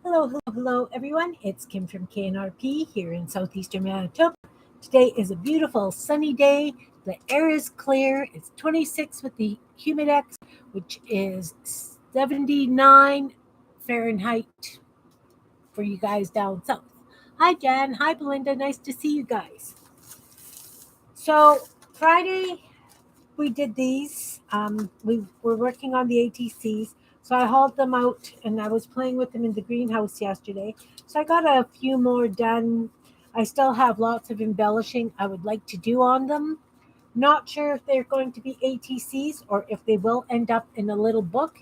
Hello, everyone. It's Kim from K&RP here in southeastern Manitoba. Today is a beautiful sunny day. The air is clear. It's 26 with the humidex, which is 79 Fahrenheit for you guys down south. Hi, Jan. Hi, Belinda. Nice to see you guys. So, Friday, we did these. We were working on the ATCs. So I hauled them out and I was playing with them in the greenhouse yesterday. So I got a few more done. I still have lots of embellishing I would like to do on them. Not sure if they're going to be ATCs or if they will end up in a little book.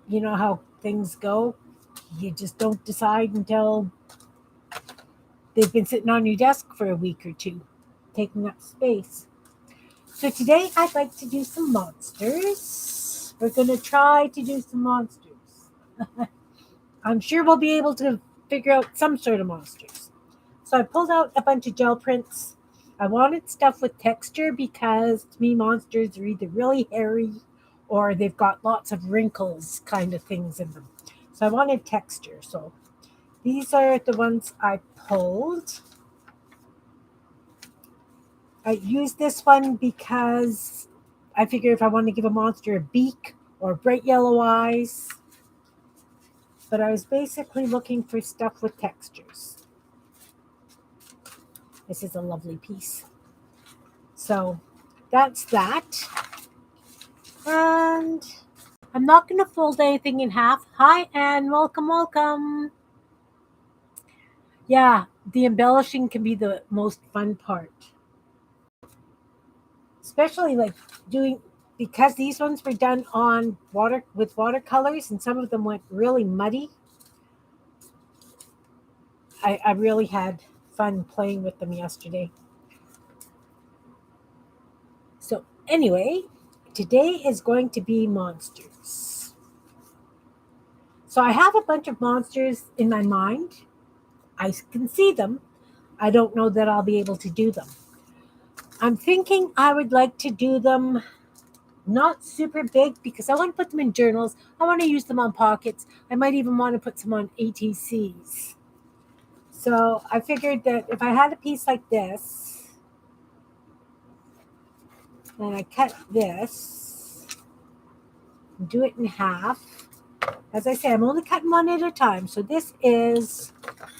You know how things go. You just don't decide until they've been sitting on your desk for a week or two, taking up space. So today I'd like to do some monsters. We're going to try to do some monsters. I'm sure we'll be able to figure out some sort of monsters. So I pulled out a bunch of gel prints. I wanted stuff with texture because to me monsters are either really hairy or they've got lots of wrinkles kind of things in them. So I wanted texture. So these are the ones I pulled. I used this one because I figure if I want to give a monster a beak or bright yellow eyes, but I was basically looking for stuff with textures. This is a lovely piece. So that's that. And I'm not going to fold anything in half. Hi, Anne. Welcome. Yeah, the embellishing can be the most fun part. Especially like doing, because these ones were done on watercolors and some of them went really muddy. I really had fun playing with them yesterday. So anyway, today is going to be monsters. So I have a bunch of monsters in my mind. I can see them. I don't know that I'll be able to do them. I'm thinking I would like to do them not super big because I want to put them in journals. I want to use them on pockets. I might even want to put some on ATCs. So I figured that if I had a piece like this, and I cut this, do it in half. As I say, I'm only cutting one at a time. So this is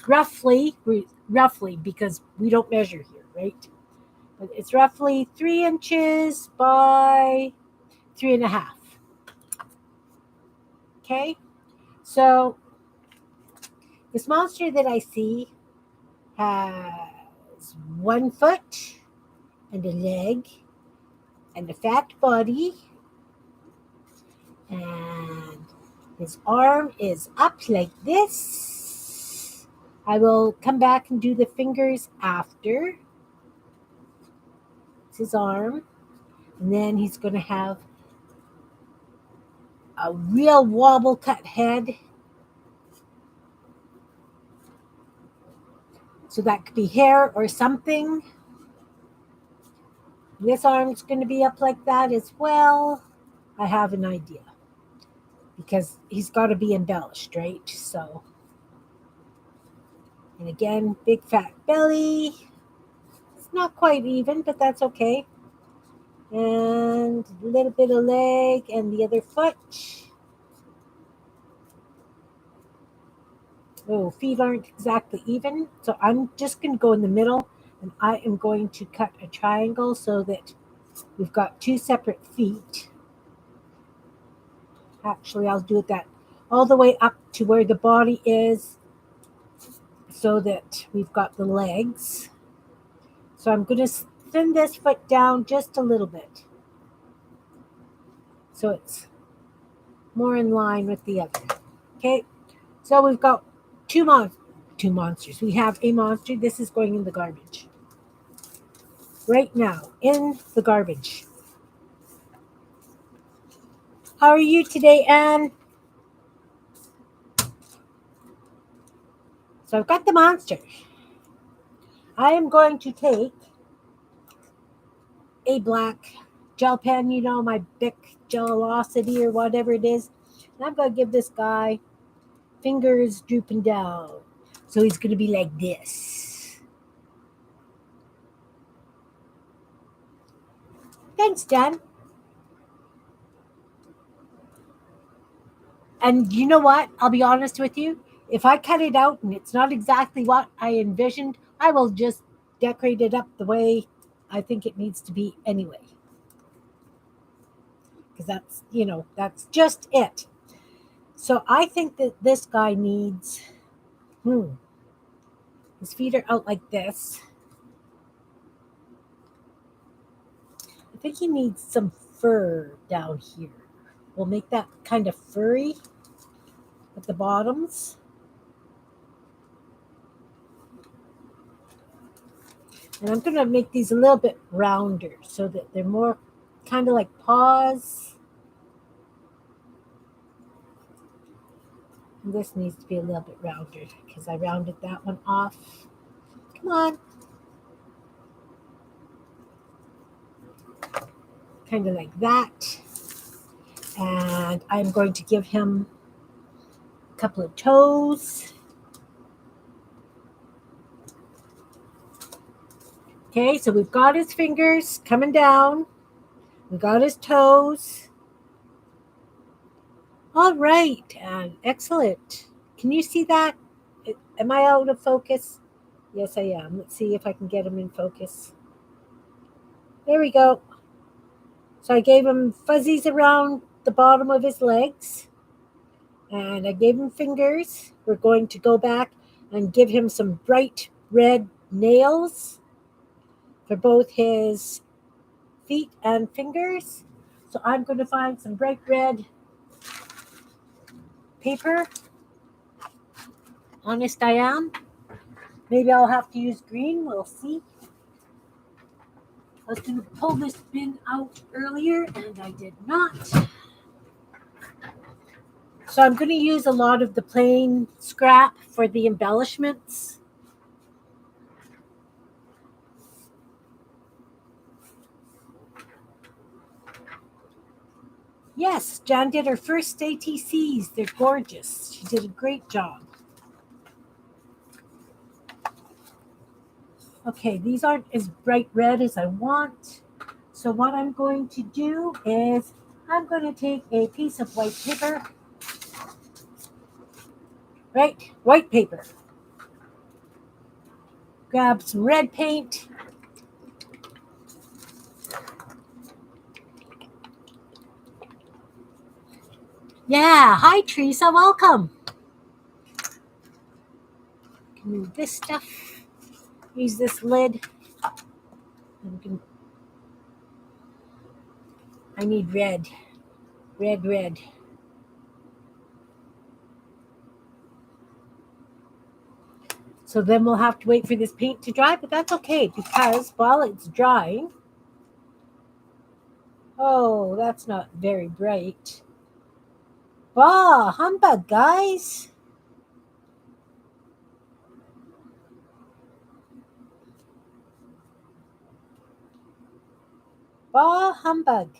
roughly, because we don't measure here, right? But it's roughly 3 inches by 3.5. Okay, so this monster that I see has 1 foot and a leg and a fat body, and his arm is up like this. I will come back and do the fingers after. It's his arm. And then he's going to have a real wobble cut head. So that could be hair or something. This arm's going to be up like that as well. I have an idea. Because he's got to be embellished, right? So, and again, big fat belly. It's not quite even, but that's okay. And a little bit of leg and the other foot. Oh, feet aren't exactly even. So I'm just going to go in the middle and I am going to cut a triangle so that we've got 2 separate feet. Actually, I'll do that all the way up to where the body is so that we've got the legs. So I'm going to thin this foot down just a little bit so it's more in line with the other. Okay, so we've got two monsters. We have a monster. This is going in the garbage. Right now, in the garbage. How are you today, Anne? So I've got the monster. I am going to take a black gel pen, my Bic Gelosity or whatever it is. And I'm going to give this guy fingers drooping down. So he's going to be like this. Thanks, Jen. And you know what? I'll be honest with you. If I cut it out and it's not exactly what I envisioned, I will just decorate it up the way I think it needs to be anyway. Because that's just it. So I think that this guy needs, his feet are out like this. I think he needs some fur down here. We'll make that kind of furry at the bottoms. And I'm going to make these a little bit rounder so that they're more kind of like paws. And this needs to be a little bit rounder because I rounded that one off. Come on. Kind of like that. And I'm going to give him a couple of toes. Okay, so we've got his fingers coming down. We got his toes. All right, and excellent. Can you see that? Am I out of focus? Yes, I am. Let's see if I can get him in focus. There we go. So I gave him fuzzies around the bottom of his legs. And I gave him fingers. We're going to go back and give him some bright red nails for both his feet and fingers. So I'm going to find some bright red paper. Honest I am. Maybe I'll have to use green. We'll see. I was going to pull this bin out earlier and I did not. So I'm going to use a lot of the plain scrap for the embellishments. Yes, Jan did her first ATCs. They're gorgeous. She did a great job. Okay, these aren't as bright red as I want. So what I'm going to do is I'm going to take a piece of white paper. Right, white paper. Grab some red paint. Yeah, hi Teresa, welcome. Can move this stuff. Use this lid. I need red. Red. So then we'll have to wait for this paint to dry, but that's okay because while it's drying, oh, that's not very bright. Bah, humbug, guys. Bah, humbug.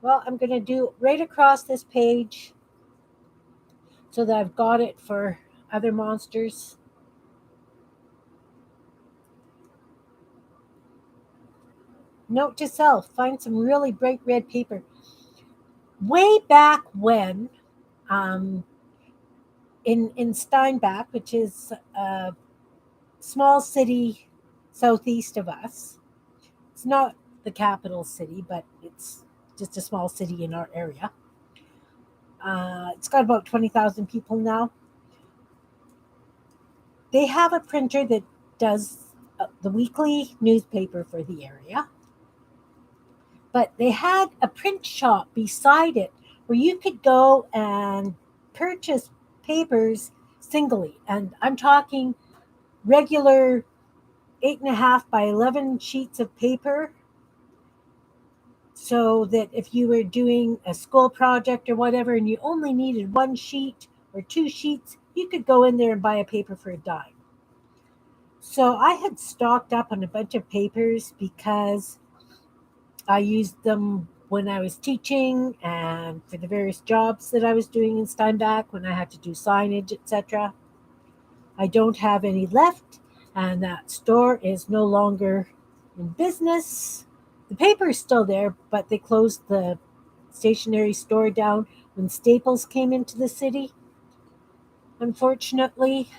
Well, I'm going to do right across this page so that I've got it for other monsters. Note to self, find some really bright red paper. Way back when, in Steinbach, which is a small city southeast of us, it's not the capital city, but it's just a small city in our area. It's got about 20,000 people now. They have a printer that does the weekly newspaper for the area. But they had a print shop beside it where you could go and purchase papers singly. And I'm talking regular 8.5 by 11 sheets of paper. So that if you were doing a school project or whatever and you only needed 1 sheet or 2 sheets, you could go in there and buy a paper for a dime. So I had stocked up on a bunch of papers because I used them when I was teaching and for the various jobs that I was doing in Steinbach when I had to do signage, etc. I don't have any left, and that store is no longer in business. The paper is still there, but they closed the stationery store down when Staples came into the city, unfortunately.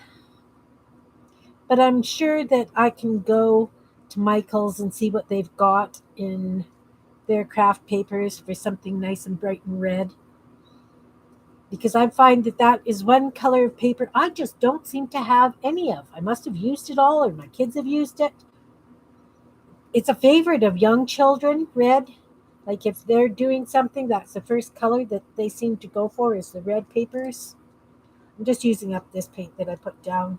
But I'm sure that I can go to Michael's and see what they've got in their craft papers for something nice and bright and red. Because I find that that is one color of paper I just don't seem to have any of. I must have used it all, or my kids have used it. It's a favorite of young children, red. Like if they're doing something, that's the first color that they seem to go for is the red papers. I'm just using up this paint that I put down.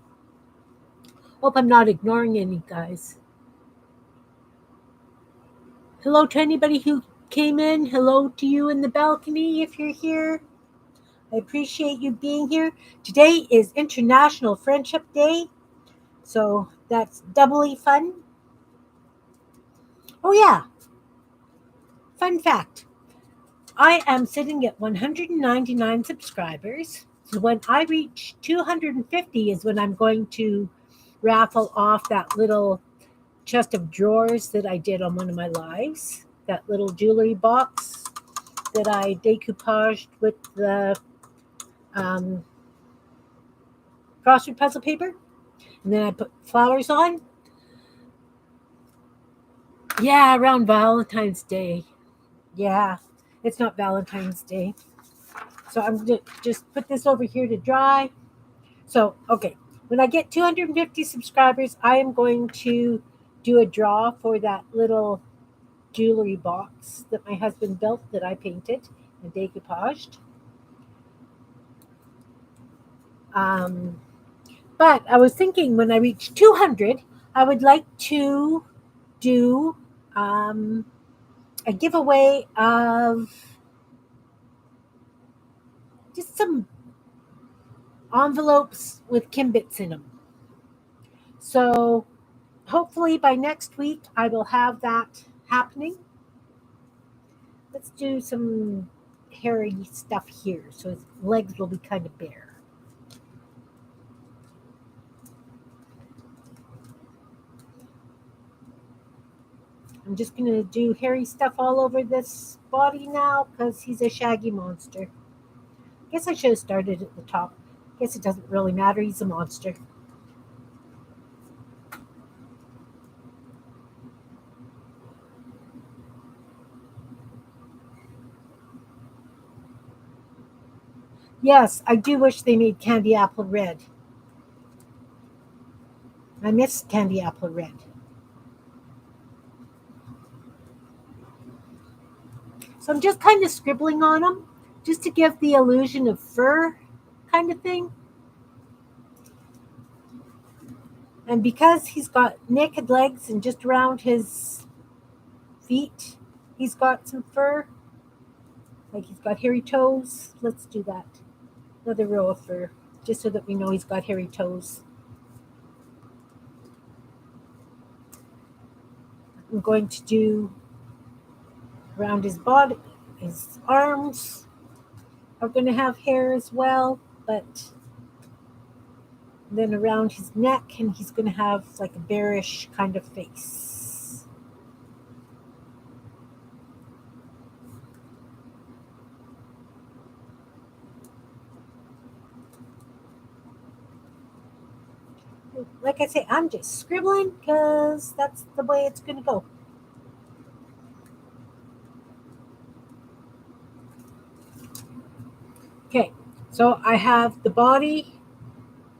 Hope I'm not ignoring any, guys. Hello to anybody who came in. Hello to you in the balcony if you're here. I appreciate you being here. Today is International Friendship Day, so that's doubly fun. Oh, yeah, fun fact. I am sitting at 199 subscribers. So when I reach 250 is when I'm going to raffle off that little chest of drawers that I did on one of my lives, that little jewelry box that I decoupaged with the crossword puzzle paper. And then I put flowers on. Yeah, around Valentine's Day. Yeah, it's not Valentine's Day. So I'm going to just put this over here to dry. So, okay, when I get 250 subscribers, I am going to do a draw for that little jewelry box that my husband built that I painted and decoupaged. But I was thinking when I reach 200, I would like to do a giveaway of just some envelopes with Kimbits in them. So hopefully by next week I will have that happening. Let's do some hairy stuff here so his legs will be kind of bare. I'm just going to do hairy stuff all over this body now because he's a shaggy monster. I guess I should have started at the top. I guess it doesn't really matter. He's a monster. Yes, I do wish they made candy apple red. I miss candy apple red. So I'm just kind of scribbling on them just to give the illusion of fur kind of thing. And because he's got naked legs and just around his feet, he's got some fur. Like he's got hairy toes. Let's do that. Another row of fur, just so that we know he's got hairy toes. I'm going to do around his body, his arms are going to have hair as well, but then around his neck, and he's going to have like a bearish kind of face. Like I say, I'm just scribbling because that's the way it's going to go. Okay, so I have the body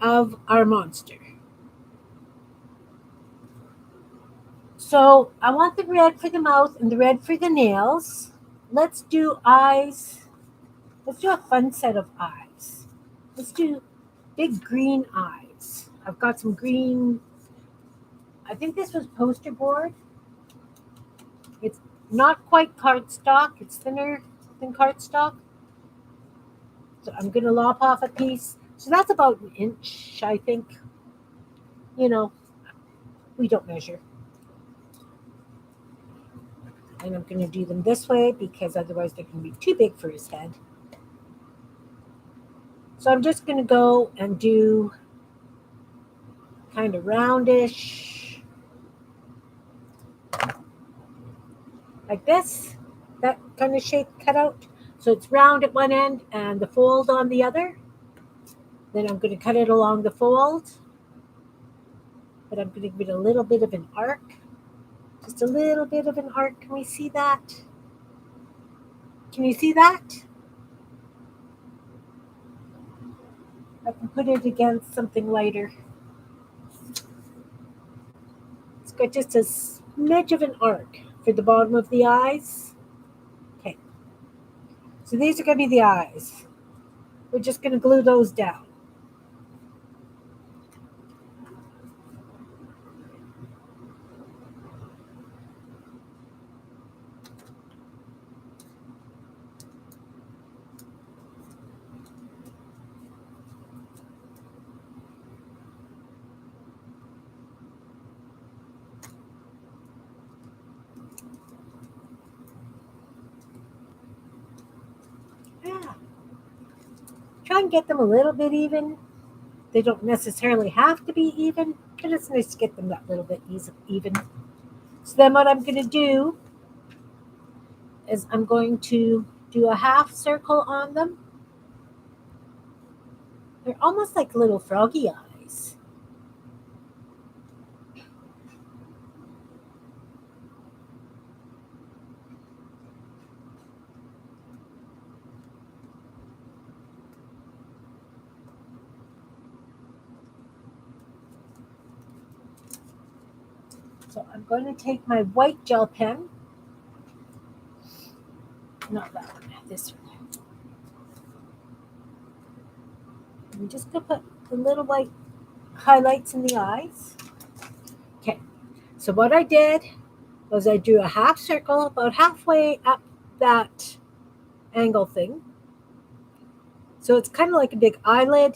of our monster. So I want the red for the mouth and the red for the nails. Let's do eyes. Let's do a fun set of eyes. Let's do big green eyes. I've got some green, I think this was poster board. It's not quite cardstock, it's thinner than cardstock. So I'm going to lop off a piece. So that's about an inch, I think. You know, we don't measure. And I'm going to do them this way because otherwise they're going to be too big for his head. So I'm just going to go and do kind of roundish, like this, that kind of shape cut out. So it's round at one end and the fold on the other. Then I'm going to cut it along the fold, but I'm going to give it a little bit of an arc. Just a little bit of an arc. Can we see that? Can you see that? I can put it against something lighter. It's got just a smidge of an arc for the bottom of the eyes. Okay. So these are going to be the eyes. We're just going to glue those down. Yeah. Try and get them a little bit even. They don't necessarily have to be even, but it's nice to get them that little bit even. So then what I'm going to do is I'm going to do a half circle on them. They're almost like little froggy eyes. So I'm going to take my white gel pen, not that one, this one. I'm just going to put the little white highlights in the eyes. Okay, so what I did was I drew a half circle about halfway up that angle thing. So it's kind of like a big eyelid.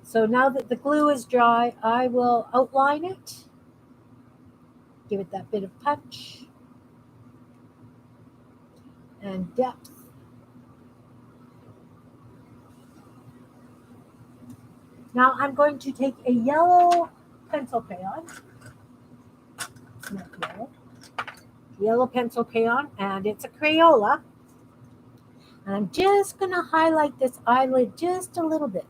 So now that the glue is dry, I will outline it. Give it that bit of punch and depth. Now I'm going to take a yellow pencil crayon, yellow pencil crayon, and it's a Crayola. And I'm just going to highlight this eyelid just a little bit.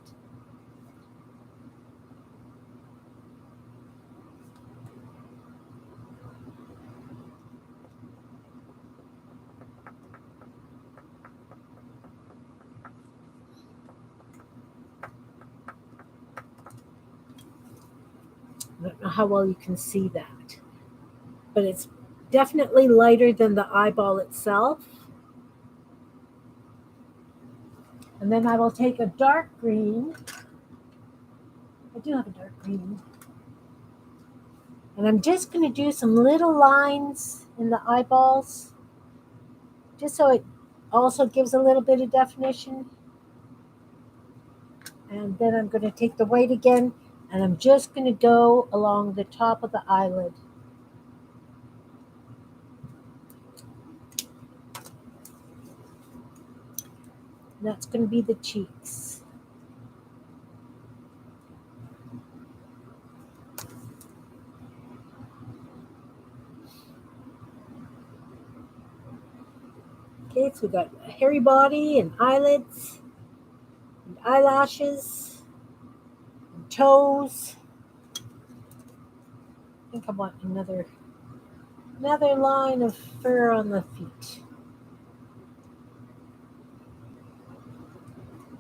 I don't know how well you can see that, but it's definitely lighter than the eyeball itself. And then I will take a dark green. I do have a dark green. And I'm just going to do some little lines in the eyeballs, just so it also gives a little bit of definition. And then I'm going to take the white again, and I'm just going to go along the top of the eyelid. And that's going to be the cheeks. Okay, so we've got a hairy body and eyelids and eyelashes and toes. I think I want another line of fur on the feet.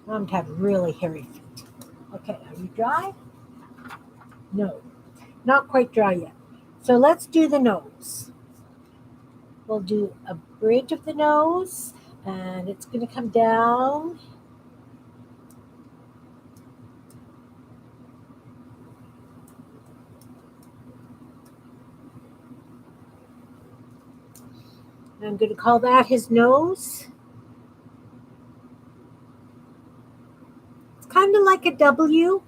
I'm to have really hairy feet. Okay, are you dry? No, not quite dry yet. So let's do the nose. We'll do a bridge of the nose, and it's going to come down. And I'm going to call that his nose. It's kind of like a W.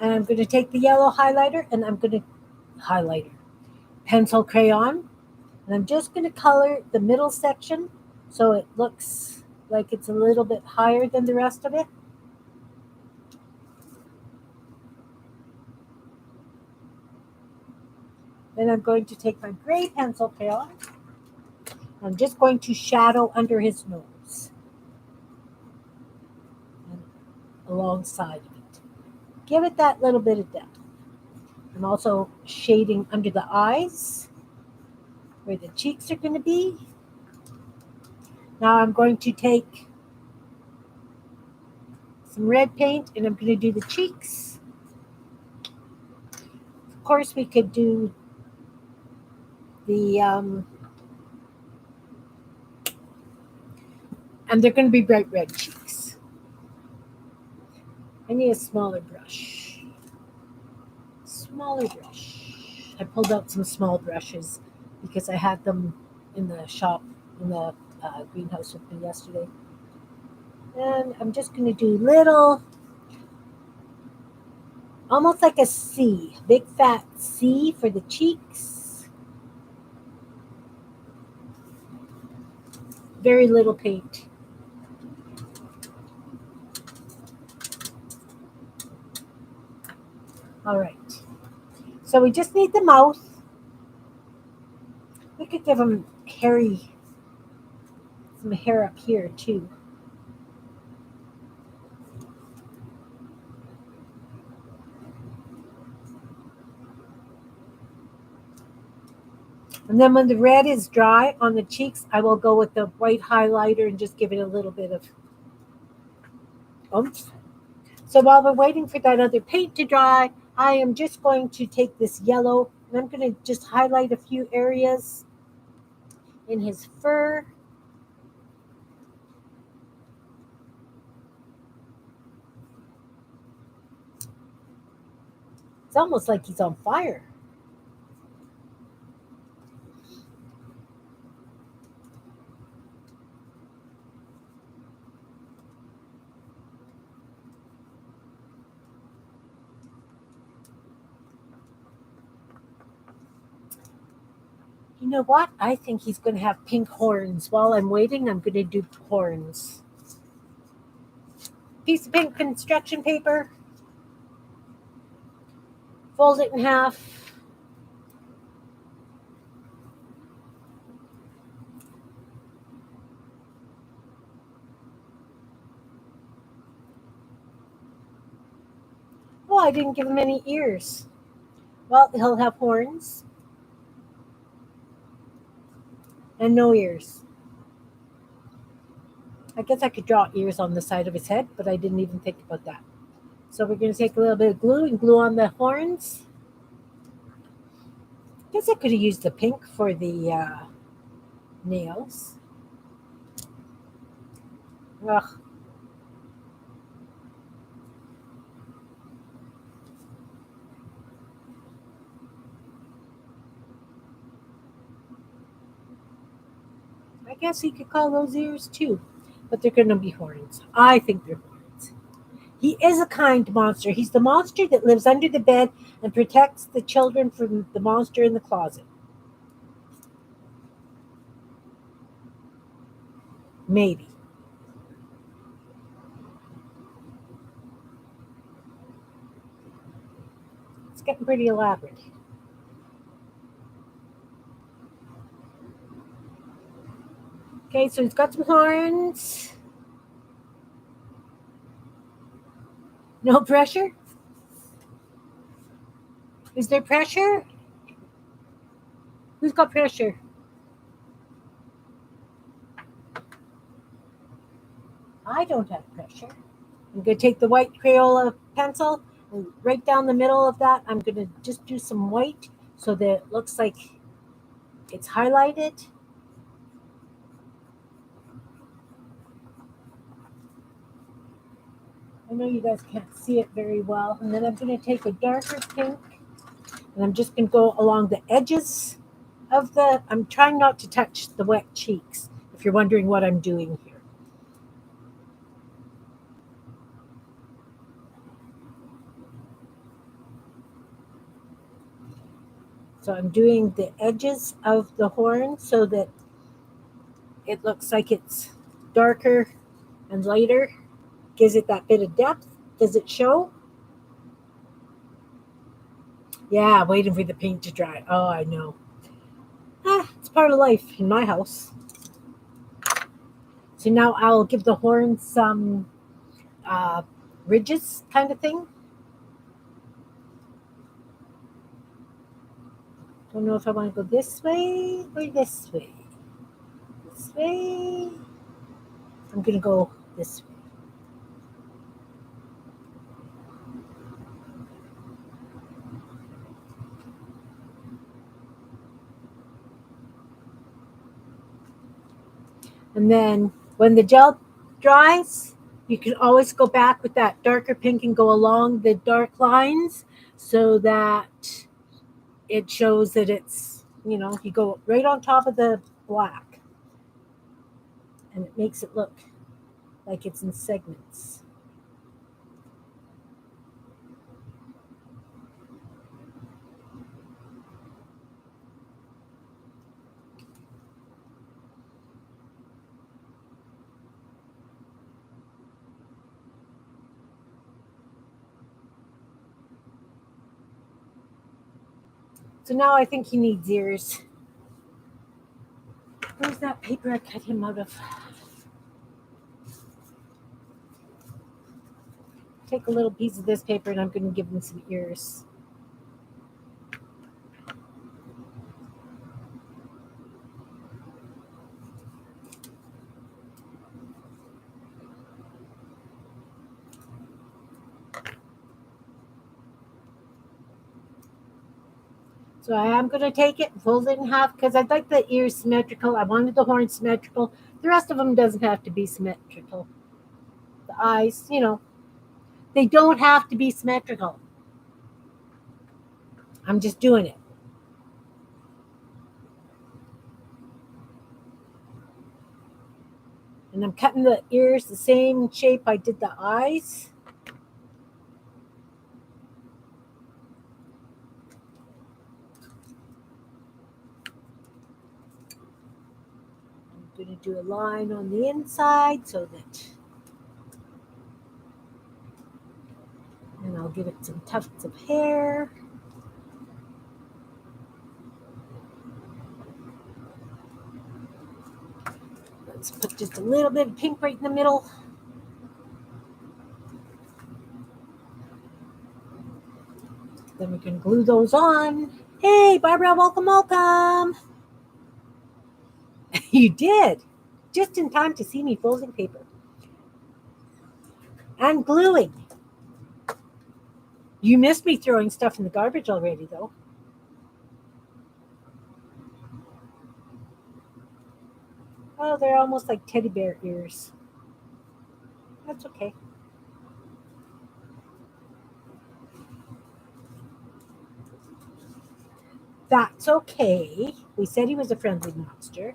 And I'm going to take the yellow highlighter and I'm going to pencil crayon, and I'm just going to color the middle section so it looks like it's a little bit higher than the rest of it. Then I'm going to take my gray pencil crayon. I'm just going to shadow under his nose and alongside of it. Give it that little bit of depth. I'm also shading under the eyes where the cheeks are going to be. Now I'm going to take some red paint and I'm going to do the cheeks. Of course, we could do the, and they're going to be bright red cheeks. I need a smaller brush. I pulled out some small brushes because I had them in the shop, in the greenhouse with me yesterday. And I'm just going to do little, almost like a C, big fat C for the cheeks. Very little paint. All right. So we just need the mouth. We could give him some hair up here too. And then when the red is dry on the cheeks, I will go with the white highlighter and just give it a little bit of oomph. So while we're waiting for that other paint to dry, I am just going to take this yellow and I'm going to just highlight a few areas in his fur. It's almost like he's on fire. You know what? I think he's going to have pink horns. While I'm waiting, I'm going to do horns. Piece of pink construction paper. Fold it in half. Oh, I didn't give him any ears. Well, he'll have horns and no ears. I guess I could draw ears on the side of his head, but I didn't even think about that. So we're going to take a little bit of glue and glue on the horns. I guess I could have used the pink for the nails. Ugh. I guess you could call those ears too, but they're going to be horns. I think they're horns. He is a kind monster. He's the monster that lives under the bed and protects the children from the monster in the closet. Maybe. It's getting pretty elaborate. Okay, so he's got some horns. No pressure? Is there pressure? Who's got pressure? I don't have pressure. I'm going to take the white Crayola pencil and right down the middle of that, I'm going to just do some white so that it looks like it's highlighted. I know you guys can't see it very well. And then I'm going to take a darker pink and I'm just going to go along the edges of I'm trying not to touch the wet cheeks, if you're wondering what I'm doing here. So I'm doing the edges of the horn so that it looks like it's darker and lighter. Gives it that bit of depth. Does it show? Yeah, waiting for the paint to dry. Oh, I know. It's part of life in my house. So now I'll give the horn some uh, ridges kind of thing. Don't know if I want to go this way or this way. This way. I'm going to go this way. And then when the gel dries, you can always go back with that darker pink and go along the dark lines so that it shows that it's, you go right on top of the black and it makes it look like it's in segments. So now I think he needs ears. Where's that paper I cut him out of? Take a little piece of this paper and I'm going to give him some ears. So I am going to take it, fold it in half because I'd like the ears symmetrical. I wanted the horn symmetrical. The rest of them doesn't have to be symmetrical. The eyes, they don't have to be symmetrical. I'm just doing it. And I'm cutting the ears the same shape I did the eyes. I'm going to do a line on the inside so that, and I'll give it some tufts of hair. Let's put just a little bit of pink right in the middle. Then we can glue those on. Hey, Barbara, welcome, welcome. You did. Just in time to see me folding paper. And gluing. You missed me throwing stuff in the garbage already, though. Oh, they're almost like teddy bear ears. That's okay. That's okay. We said he was a friendly monster.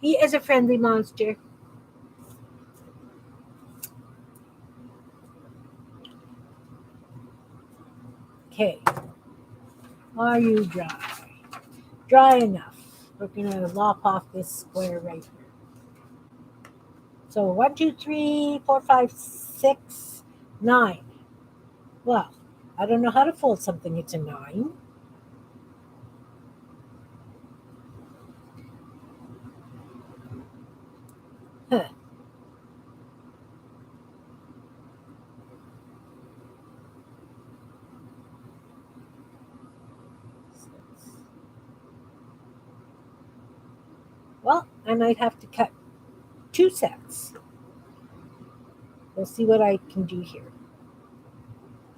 He is a friendly monster. Okay. Are you dry? Dry enough. We're going to lop off this square right here. So 1, 2, 3, 4, 5, 6, 9. Well, I don't know how to fold something. It's a 9. Huh. Well, I might have to cut 2 sets. We'll see what I can do here.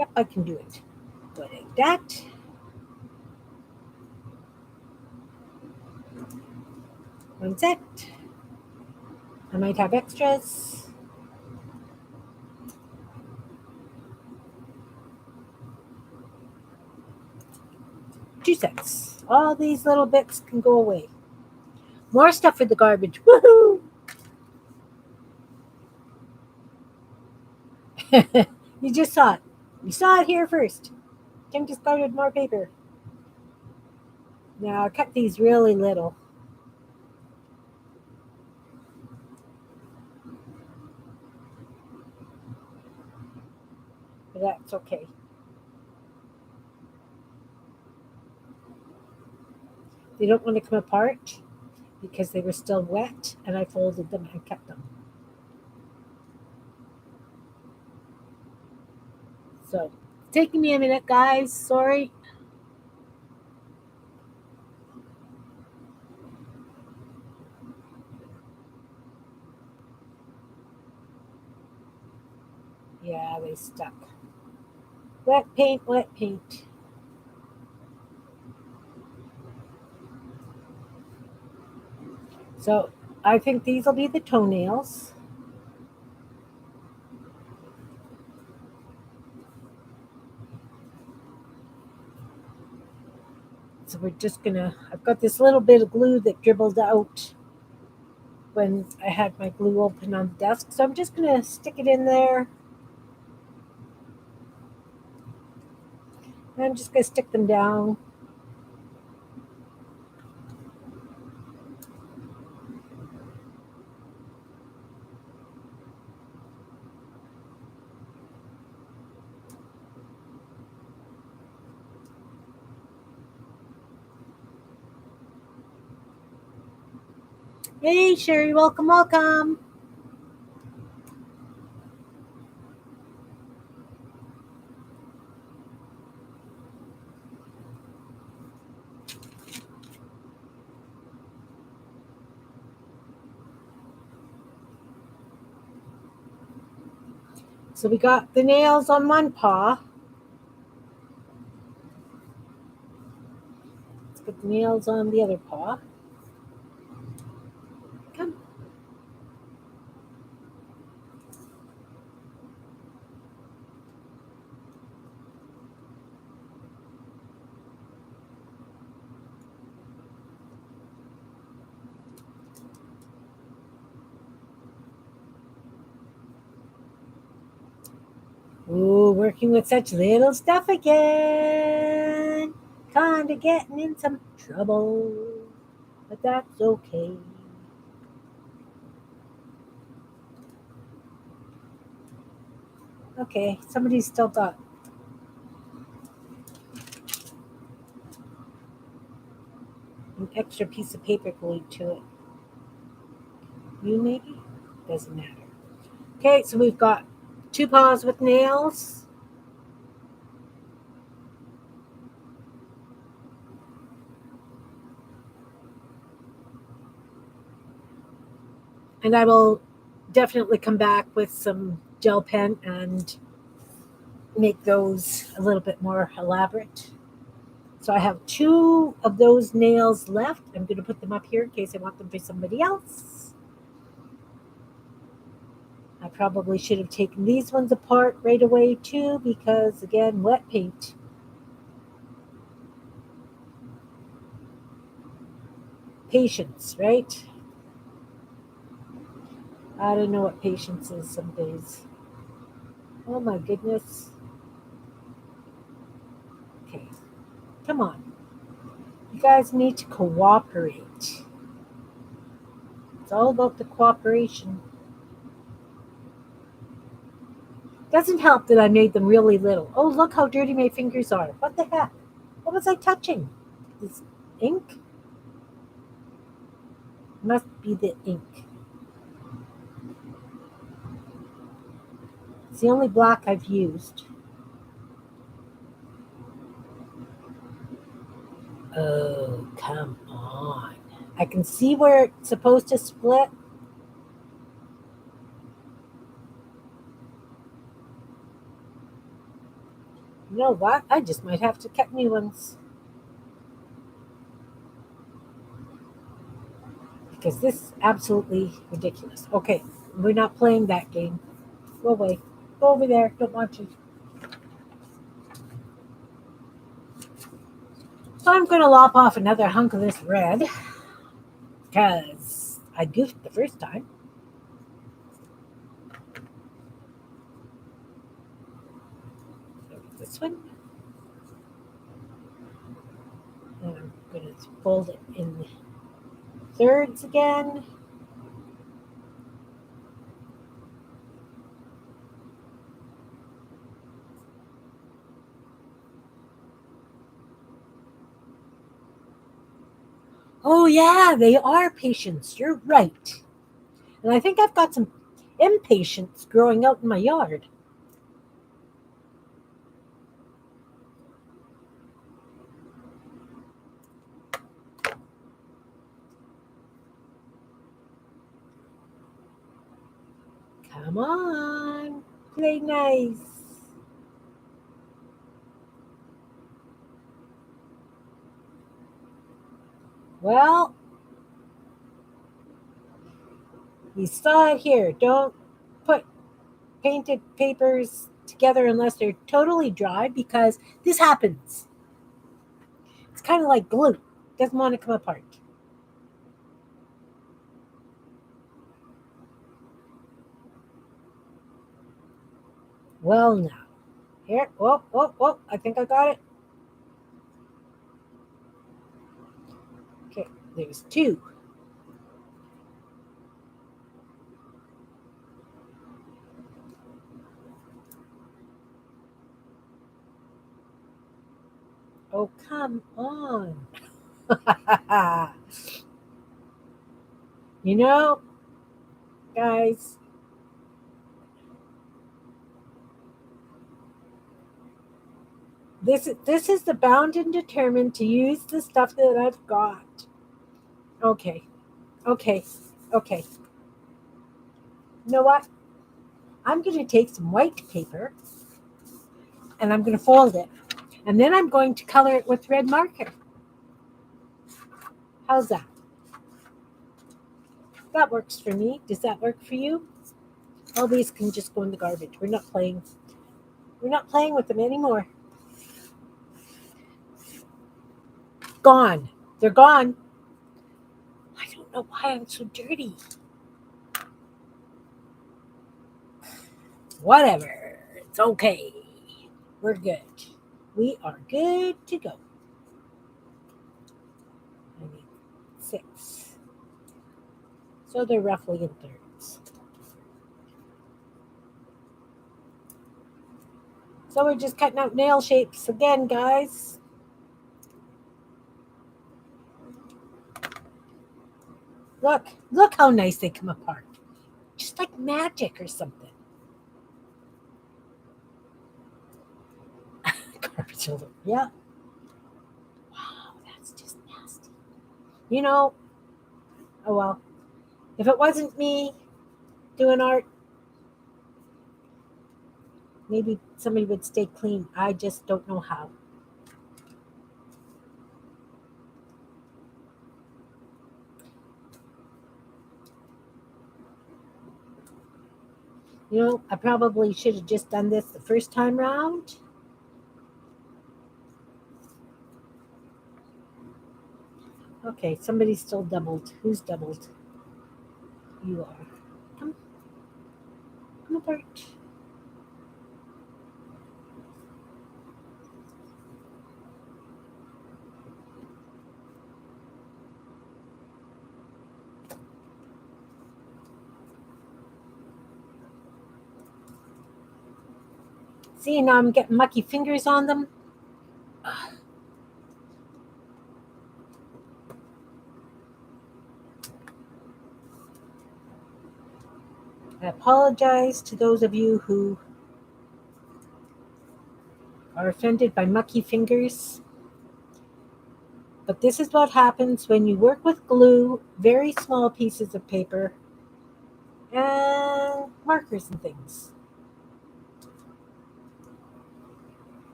Yep, I can do it. Go like that. One set. I might have extras. Two sets. All these little bits can go away. More stuff for the garbage. Woohoo! You just saw it. You saw it here first. Kim just started more paper. Now I'll cut these really little. But that's okay. They don't want to come apart because they were still wet, and I folded them and kept them. So it's taking me a minute, guys. Sorry. Yeah, they stuck. Wet paint, wet paint. So I think these will be the toenails. So we're just gonna, I've got this little bit of glue that dribbled out when I had my glue open on the desk. So I'm just gonna stick it in there. And I'm just gonna stick them down. Hey, Sherry, welcome, welcome. So we got the nails on one paw. Let's get the nails on the other paw. Come. Ooh, working with such little stuff again. Kinda getting in some trouble, but that's okay. Okay, somebody's still got an extra piece of paper glued to it. You maybe? Doesn't matter. Okay, so we've got two paws with nails. And I will definitely come back with some gel pen and make those a little bit more elaborate. So I have two of those nails left. I'm going to put them up here in case I want them for somebody else. I probably should have taken these ones apart right away too because, again, wet paint. Patience, right? I don't know what patience is some days. Oh my goodness. Okay, come on. You guys need to cooperate. It's all about the cooperation. Doesn't help that I made them really little. Oh, look how dirty my fingers are. What the heck? What was I touching? This ink? Must be the ink. It's the only black I've used. Oh, come on. I can see where it's supposed to split. You know what? I just might have to cut new ones. because this is absolutely ridiculous. Okay, we're not playing that game. Go away. Go over there. Don't want you. So I'm going to lop off another hunk of this red because I goofed the first time. This one. And I'm going to fold it in thirds again. Oh, yeah, they are patients. You're right. And I think I've got some impatience growing out in my yard. Come on, play nice. Well, you saw it here. Don't put painted papers together unless they're totally dry because this happens. It's kind of like glue. Doesn't want to come apart. Well, now. Here. Whoa, whoa, whoa. I think I got it. Okay, there's two. Oh, come on. You know, guys, this is the bound and determined to use the stuff that I've got. Okay, okay, okay. You know what? I'm going to take some white paper and I'm going to fold it. And then I'm going to color it with red marker. How's that? That works for me. Does that work for you? All these can just go in the garbage. We're not playing with them anymore. Gone. They're gone. I don't know why I'm so dirty. Whatever. It's okay. We're good. We are good to go. I need 6. So they're roughly in thirds. So we're just cutting out nail shapes again, guys. Look how nice they come apart. Just like magic or something. Garbage over. Yeah. Wow, that's just nasty. You know, oh well. If it wasn't me doing art, maybe somebody would stay clean. I just don't know how. You know, I probably should have just done this the first time round. Okay, somebody's still doubled. Who's doubled? You are. Come apart. See, now I'm getting mucky fingers on them. I apologize to those of you who are offended by mucky fingers. But this is what happens when you work with glue, very small pieces of paper, and markers and things.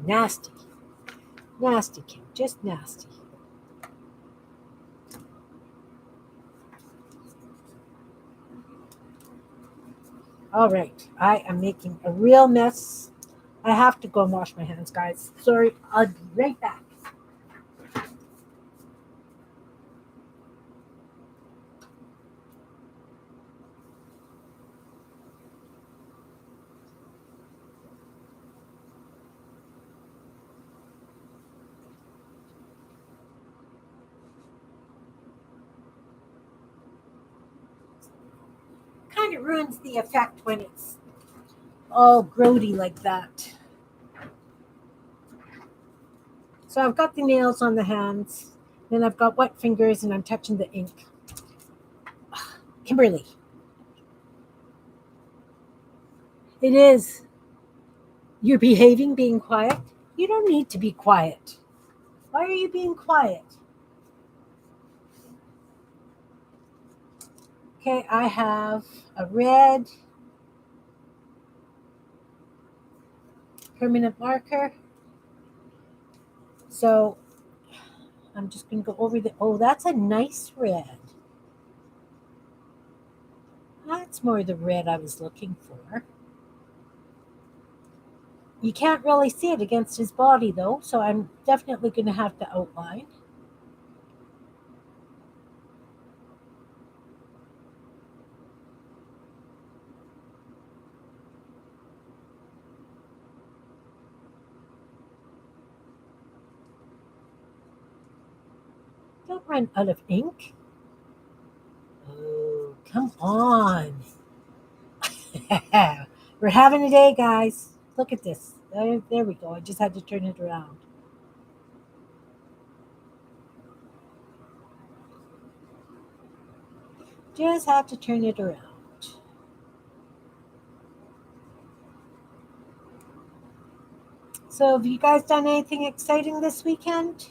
Nasty. Nasty, Kim. Just nasty. All right, I am making a real mess. I have to go and wash my hands, guys. Sorry, I'll be right back. Kind of ruins the effect when it's all grody like that. So I've got the nails on the hands, then I've got wet fingers, and I'm touching the ink. Kimberly, it is. You're behaving, being quiet. You don't need to be quiet. Why are you being quiet? Okay, I have a red permanent marker. So I'm just going to go over the. Oh, that's a nice red. That's more the red I was looking for. You can't really see it against his body, though, so I'm definitely going to have to outline. Don't run out of ink. Oh, come on. We're having a day, guys. Look at this. There we go. I just had to turn it around. Just have to turn it around. So, have you guys done anything exciting this weekend?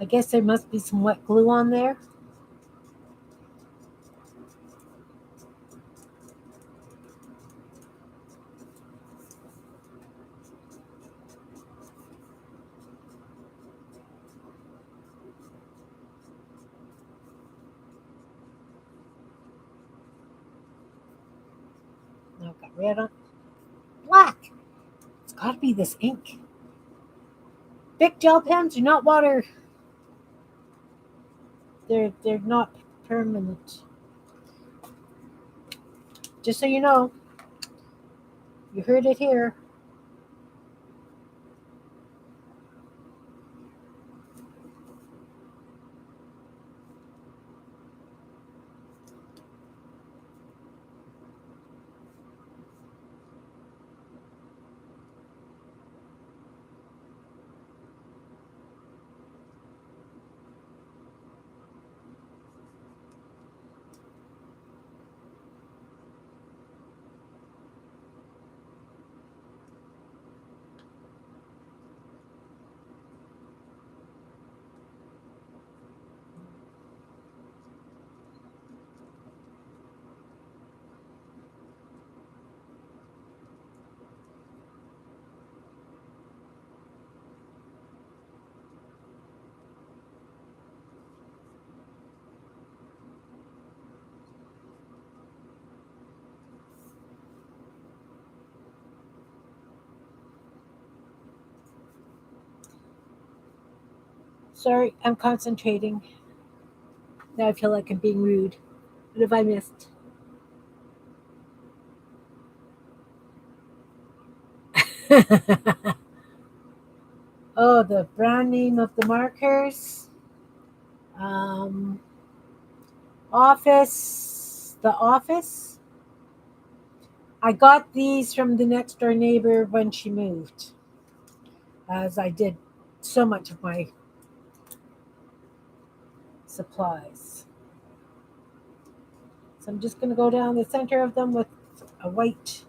I guess there must be some wet glue on there. No, I've got red on. Black. It's got to be this ink. Big gel pens are not water. They're not permanent. Just so you know, you heard it here. Sorry, I'm concentrating. Now I feel like I'm being rude. What have I missed? Oh, the brand name of the markers. Um, Office. The Office. I got these from the next door neighbor when she moved, as I did so much of my supplies. So I'm just going to go down the center of them with a white.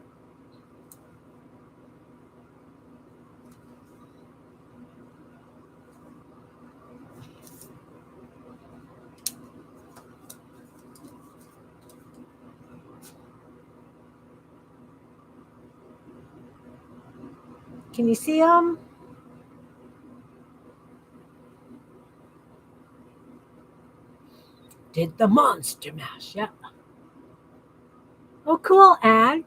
Can you see them? Did the monster mash, yeah. Oh, cool, Anne.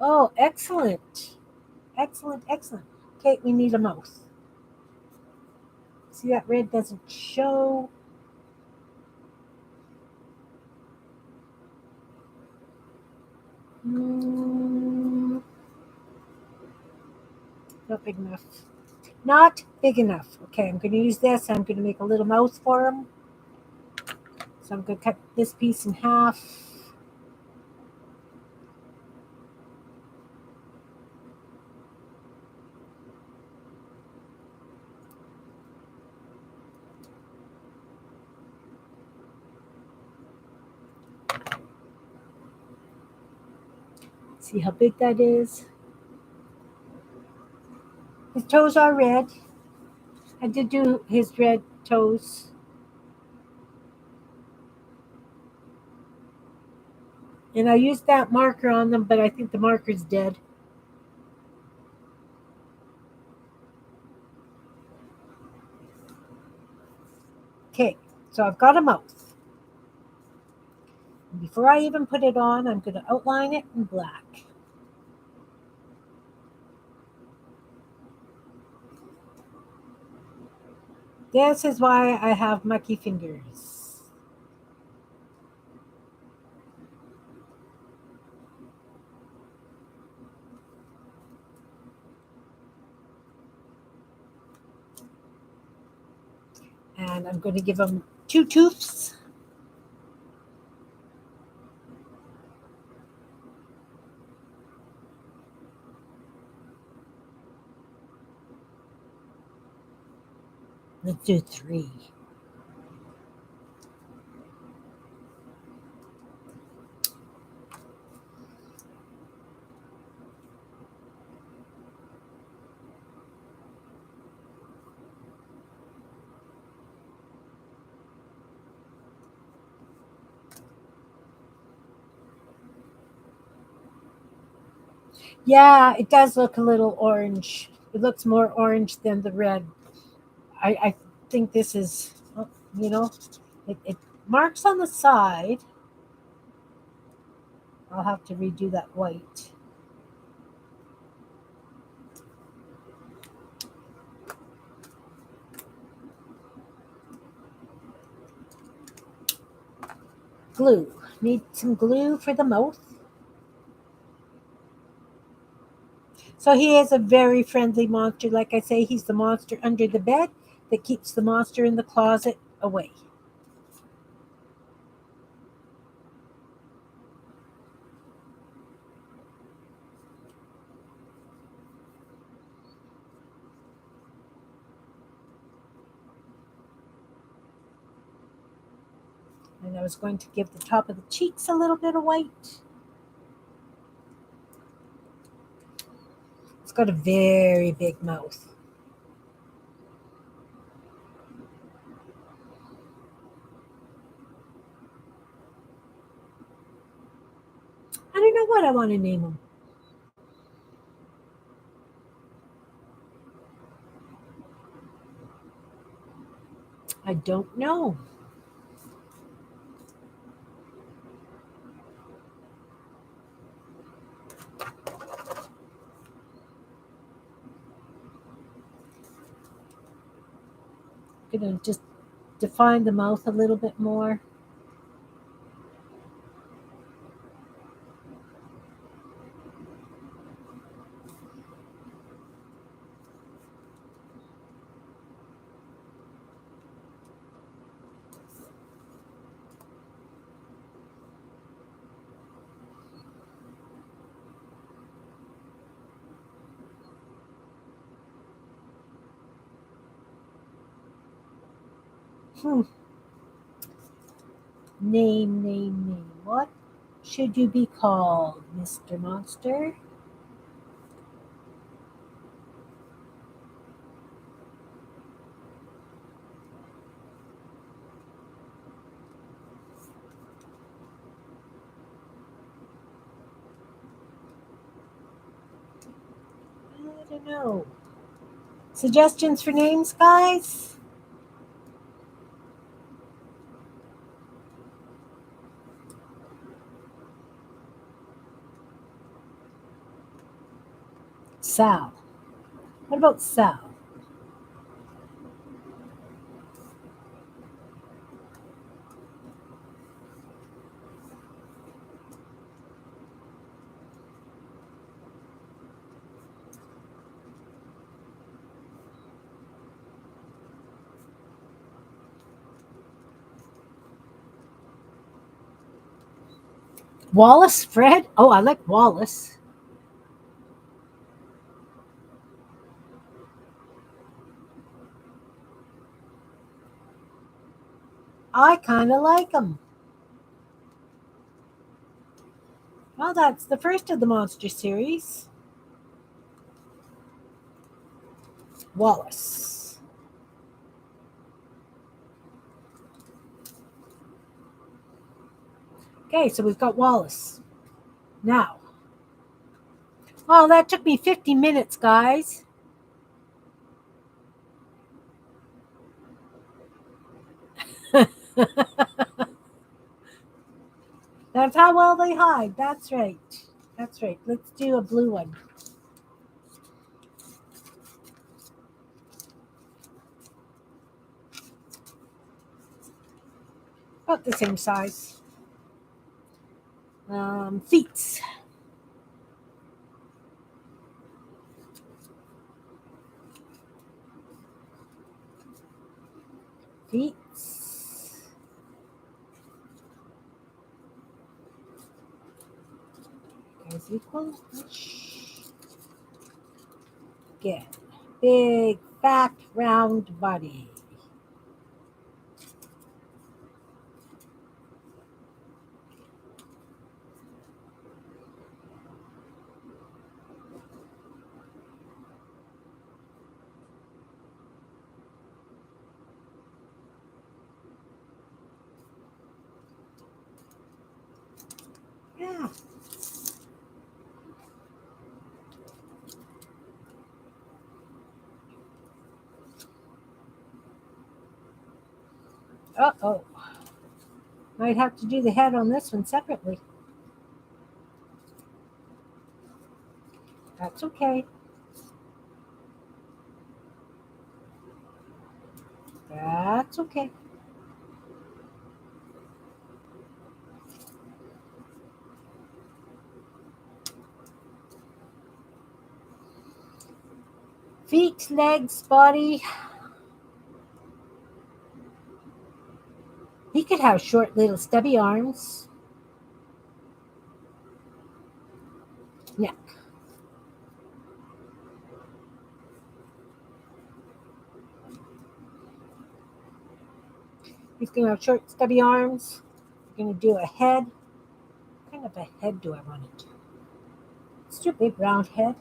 Oh, excellent. Excellent, excellent. Okay, we need a mouse. See, that red doesn't show. Mm, not big enough. Not big enough. Okay, I'm going to use this. I'm going to make a little mouth for him. So I'm going to cut this piece in half. See how big that is? His toes are red. I did do his red toes. And I used that marker on them, but I think the marker's dead. Okay, so I've got a mouth. Before I even put it on, I'm going to outline it in black. This is why I have mucky fingers. And I'm going to give him 2 tooths. Let's do 3. Yeah, it does look a little orange. It looks more orange than the red. I think this is, you know, it marks on the side. I'll have to redo that white. Glue. Need some glue for the mouth. So he is a very friendly monster. Like I say, he's the monster under the bed that keeps the monster in the closet away. And I was going to give the top of the cheeks a little bit of white. It's got a very big mouth. I don't know what I want to name him. I don't know. I'm going to just define the mouth a little bit more. Name. What should you be called, Mr. Monster? don't know. Suggestions for names, guys? Sal. What about Sal? Wallace? Fred? Oh, I like Wallace. I kind of like him. Well, that's the first of the monster series. Wallace. Okay, so we've got Wallace. Now. Oh, that took me 50 minutes, guys. That's how well they hide. That's right. That's right. Let's do a blue one. About the same size. Feet. Feet. Guys equal. Again. Big, fat, round body. Yeah. Uh-oh. Might have to do the head on this one separately. That's okay. That's okay. Feet, legs, body. He could have short, little, stubby arms. Neck. He's going to have short, stubby arms. We're going to do a head. What kind of a head do I want to do? Let's do a big round head.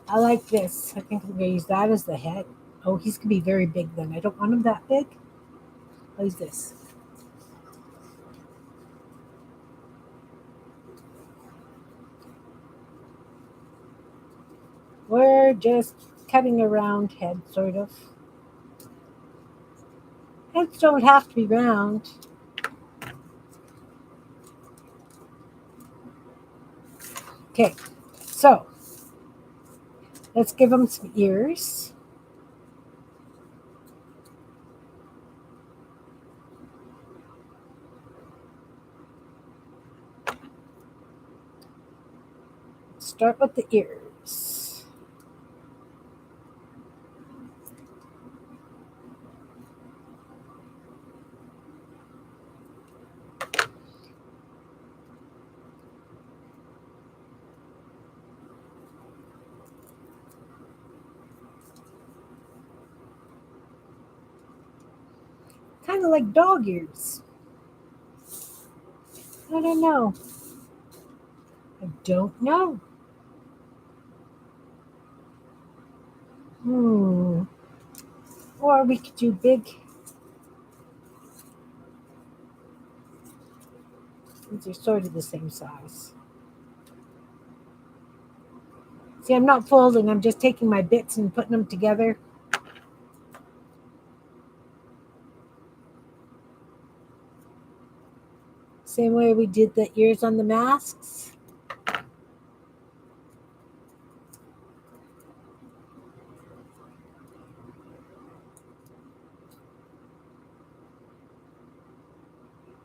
I like this. I think I'm going to use that as the head. Oh, he's going to be very big then. I don't want him that big. I'll use this. We're just cutting a round head, sort of. Heads don't have to be round. Okay, so let's give him some ears. Start with the ears. Kind of like dog ears. I don't know. I don't know. Or we could do big. These are sort of the same size. See, I'm not folding. I'm just taking my bits and putting them together. Same way we did the ears on the masks.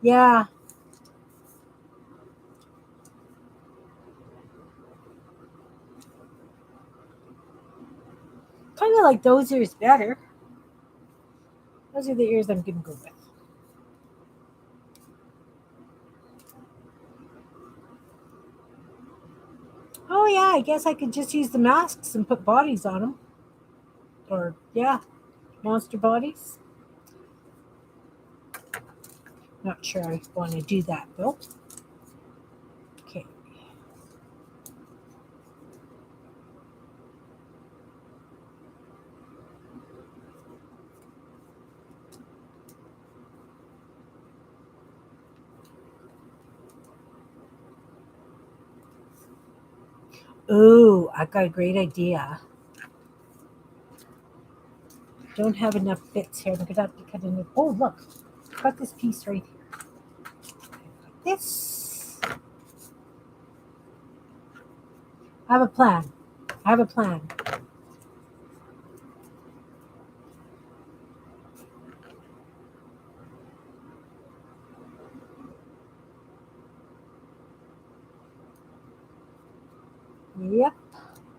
Yeah. Kind of like those ears better. Those are the ears I'm going to go with. Oh, yeah, I guess I could just use the masks and put bodies on them. Or, yeah, monster bodies. Not sure I want to do that, though. Okay. Ooh, I've got a great idea. Don't have enough bits here. I'm going to have to cut in. Oh, look. Got this piece right here. Like this. I have a plan. Yep.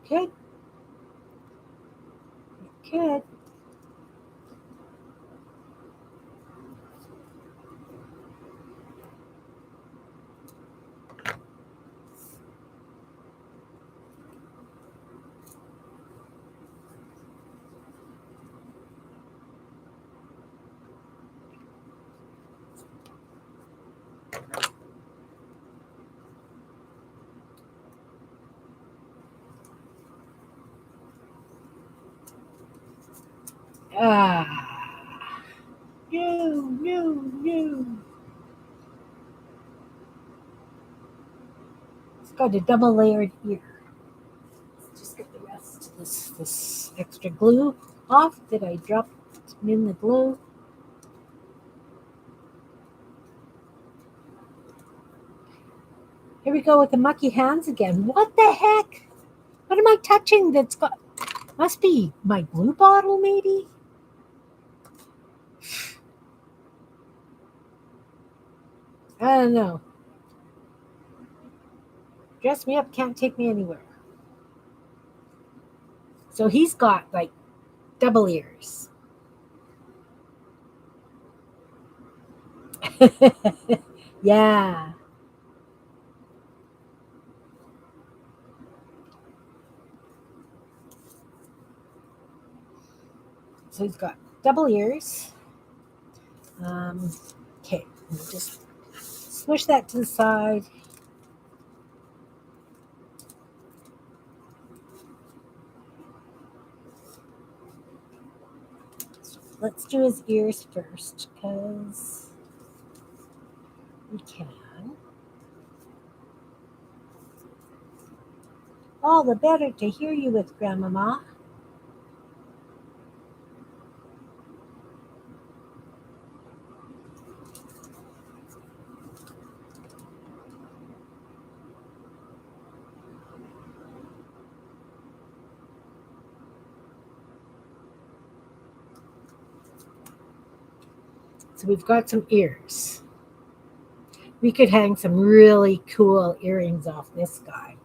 Good. Good. Ah. No. It's got a double layered ear. Let's just get the rest of this extra glue off. Did I drop in the glue? Here we go with the mucky hands again. What the heck? What am I touching that's got... Must be my glue bottle, maybe? I don't know. Dress me up, can't take me anywhere. So he's got like double ears. Yeah. So he's got double ears. Okay, just smush that to the side. Let's do his ears first because we can. All the better to hear you with, Grandmama. So we've got some ears. We could hang some really cool earrings off this guy.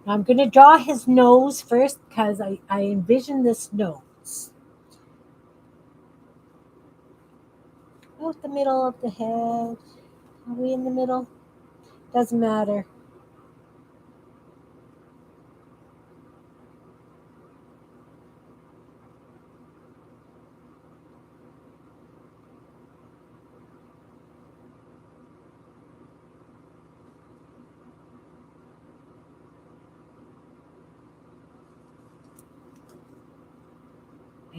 Now I'm going to draw his nose first because I envision this nose. Out the middle of the head. Are we in the middle? Doesn't matter.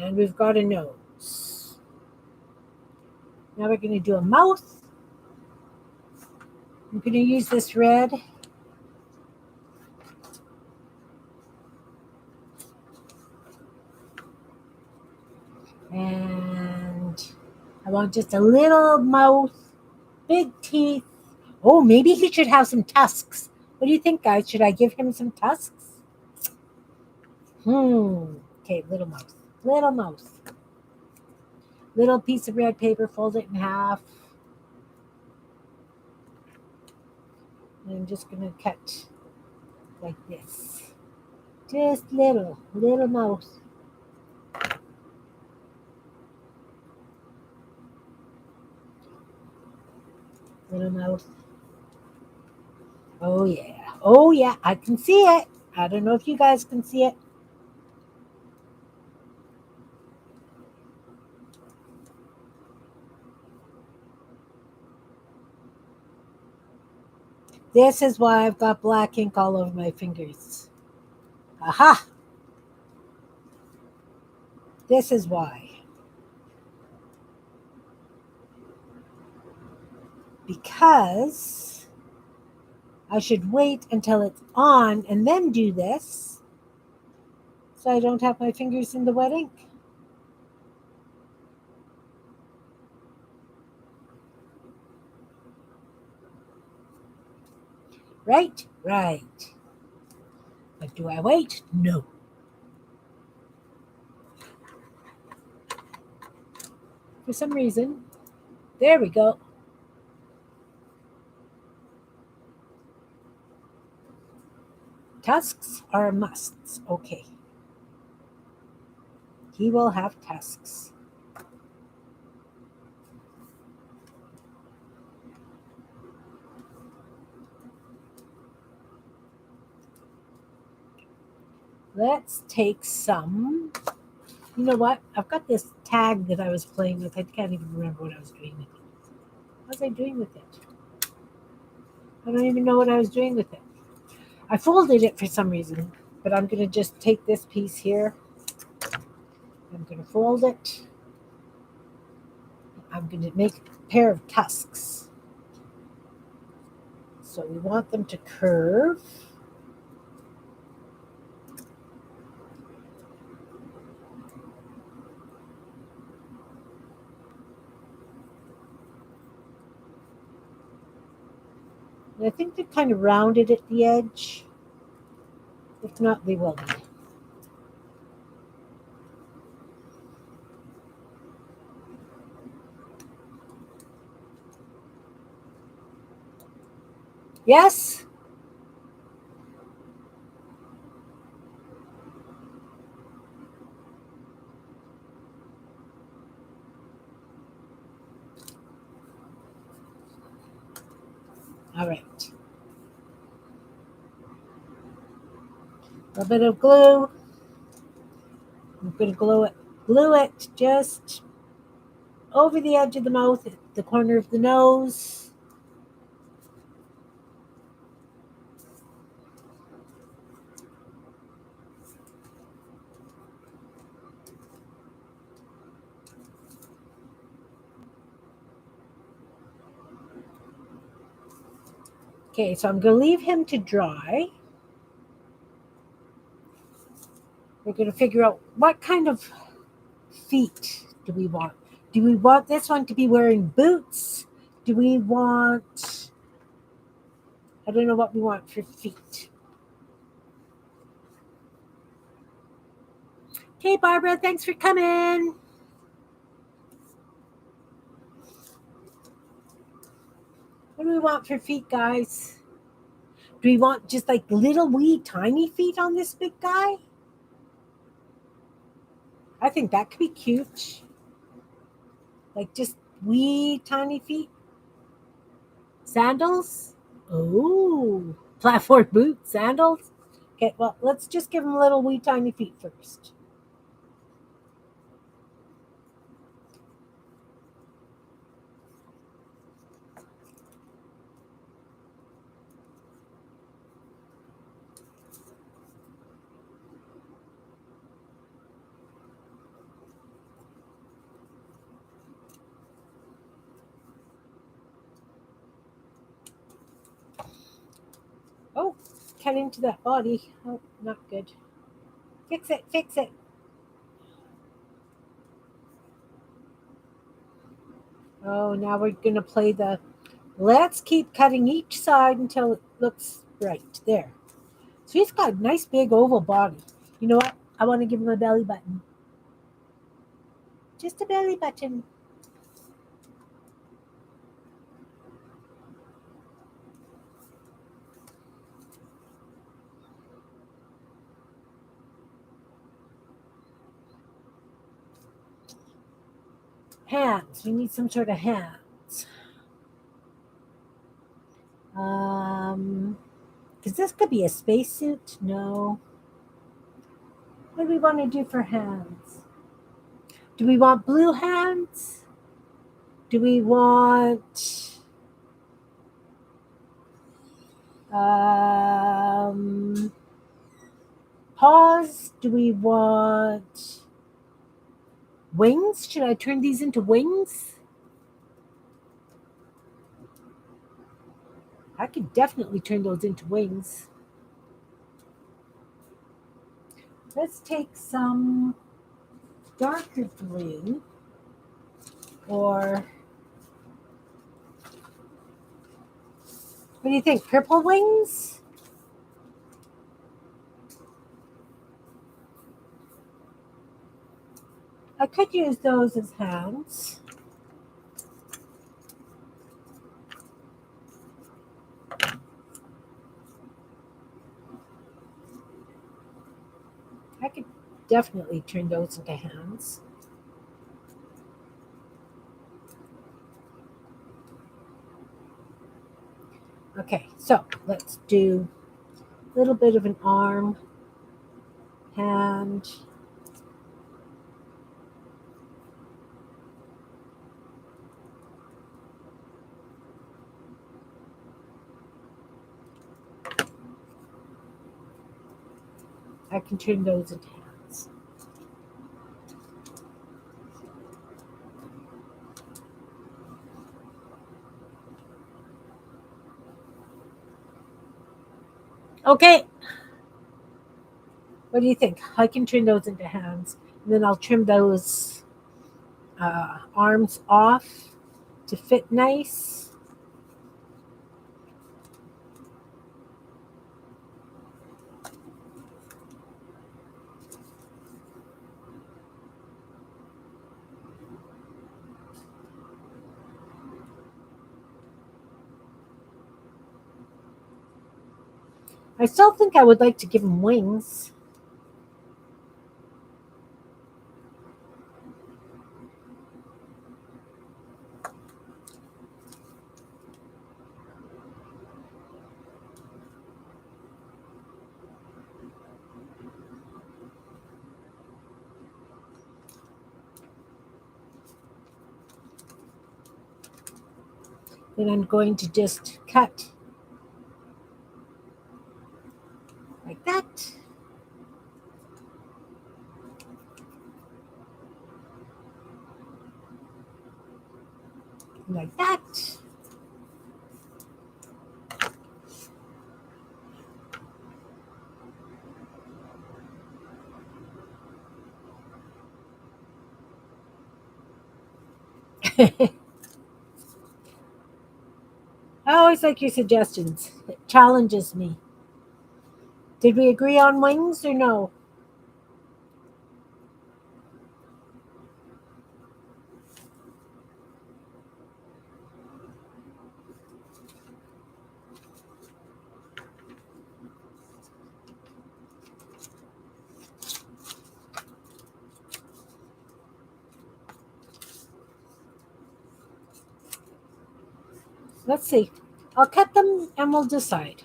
And we've got a nose. Now we're going to do a mouth. I'm going to use this red. I want just a little mouth, big teeth. Oh, maybe he should have some tusks. What do you think, guys? Should I give him some tusks? Okay, little mouth. Little mouth. Little piece of red paper, fold it in half. And I'm just going to cut like this. Just little mouth. Little mouth. Oh, yeah. Oh, yeah. I can see it. I don't know if you guys can see it. This is why I've got black ink all over my fingers. Aha! This is why. Because I should wait until it's on and then do this so I don't have my fingers in the wet ink. Right? Right. But do I wait? No. For some reason. There we go. Tusks are musts. Okay. He will have tusks. Let's take some. You know what? I've got this tag that I was playing with. I can't even remember what I was doing with it. What was I doing with it? I don't even know what I was doing with it. I folded it for some reason, but I'm going to just take this piece here. I'm going to fold it. I'm going to make a pair of tusks. So we want them to curve. And I think they're kind of rounded at the edge. If not, they will be. Yes? All right. A bit of glue. I'm going to glue it just over the edge of the mouth, at the corner of the nose. Okay, so I'm going to leave him to dry. We're going to figure out what kind of feet do we want. Do we want this one to be wearing boots? Do we want, I don't know what we want for feet. Okay, Barbara, thanks for coming. What do we want for feet, guys? Do we want just like little wee tiny feet on this big guy? I think that could be cute. Like just wee tiny feet. Sandals? Oh, platform boots, sandals? Okay, well, let's just give him little wee tiny feet first. Oh, cut into that body. Oh, not good. Fix it, fix it. Oh, now we're going to play the let's keep cutting each side until it looks right. There. So he's got a nice big oval body. You know what? I want to give him a belly button. Just a belly button. Hands. We need some sort of hands. Because this could be a spacesuit. No. What do we want to do for hands? Do we want blue hands? Do we want um, paws? Do we want wings? Should I turn these into wings? I could definitely turn those into wings. Let's take some darker blue or what do you think? Purple wings? I could use those as hands. I could definitely turn those into hands. Okay, so let's do a little bit of an arm, hand. I can turn those into hands. Okay, what do you think? I can turn those into hands. And then I'll trim those arms off to fit nice. I still think I would like to give him wings. Then I'm going to just cut like that. Like that. I always like your suggestions. It challenges me. Did we agree on wings or no? Let's see. I'll cut them and we'll decide.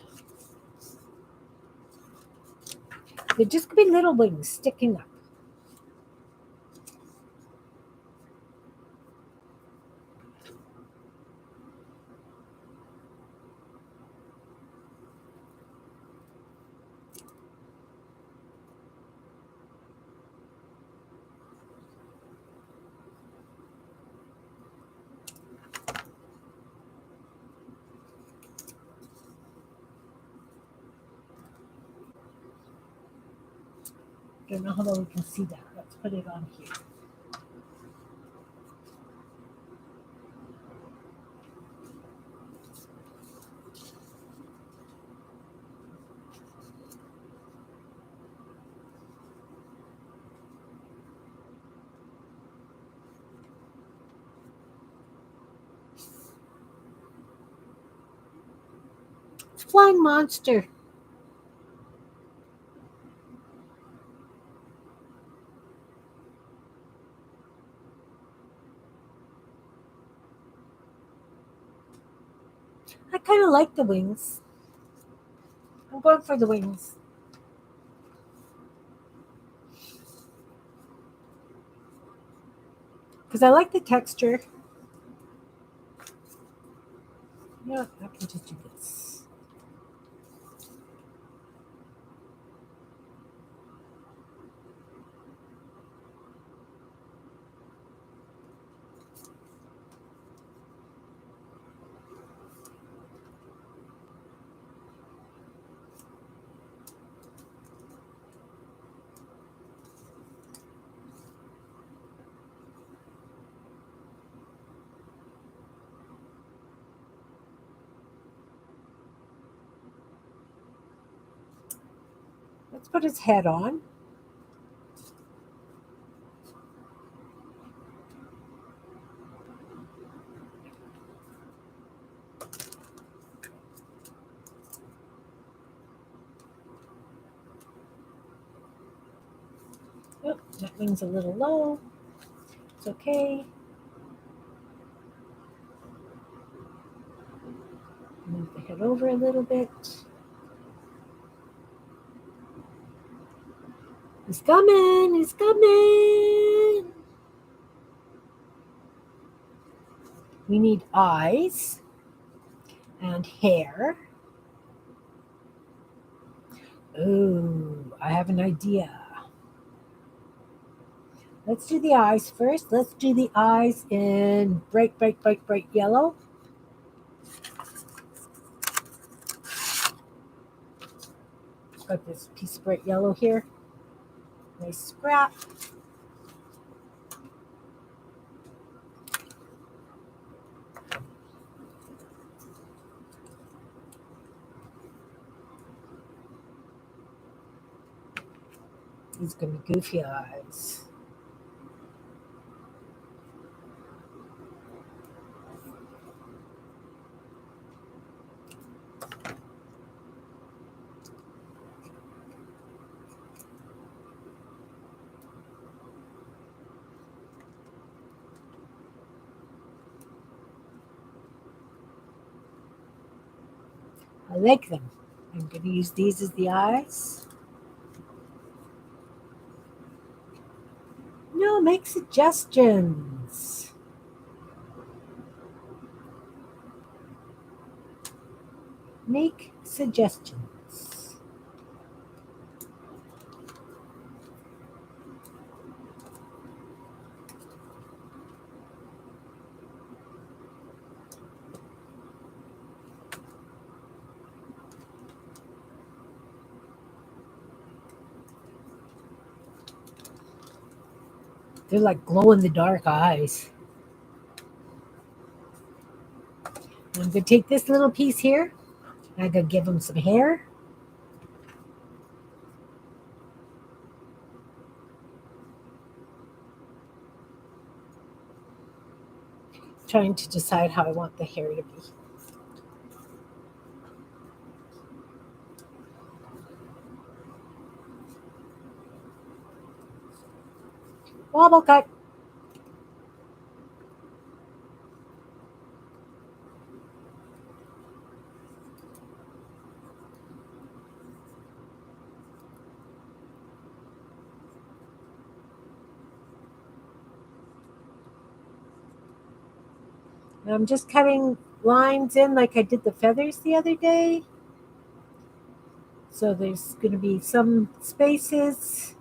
They're just going to be little wings sticking up. Don't know how well we can see that. Let's put it on here. flying monster. I kind of like the wings. I'm going for the wings. Because I like the texture. Yeah, I can just do this. Let's put his head on. Oh, that wing's a little low. It's okay. Move the head over a little bit. He's coming. He's coming. We need eyes and hair. Oh, I have an idea. Let's do the eyes first. Let's do the eyes in bright, bright, bright, bright yellow. Got this piece of bright yellow here. Nice scrap. These are going to be goofy eyes. I like them. I'm going to use these as the eyes. No, make suggestions. Make suggestions. They're like glow in the dark eyes. I'm going to take this little piece here. I'm going to give them some hair. Trying to decide how I want the hair to be. Wobble cut. And I'm just cutting lines in like I did the feathers the other day. So there's going to be some spaces.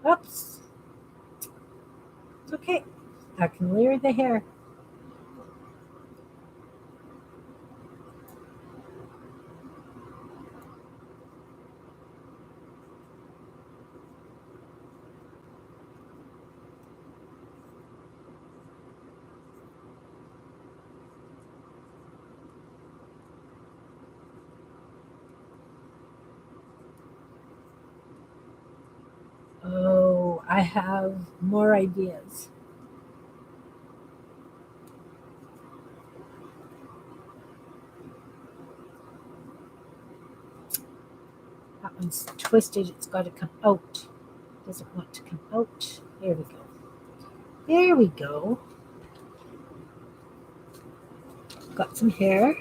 Oops. It's okay. I can layer the hair. I have more ideas. That one's twisted. It's got to come out. Doesn't want to come out. There we go. There we go. Got some hair.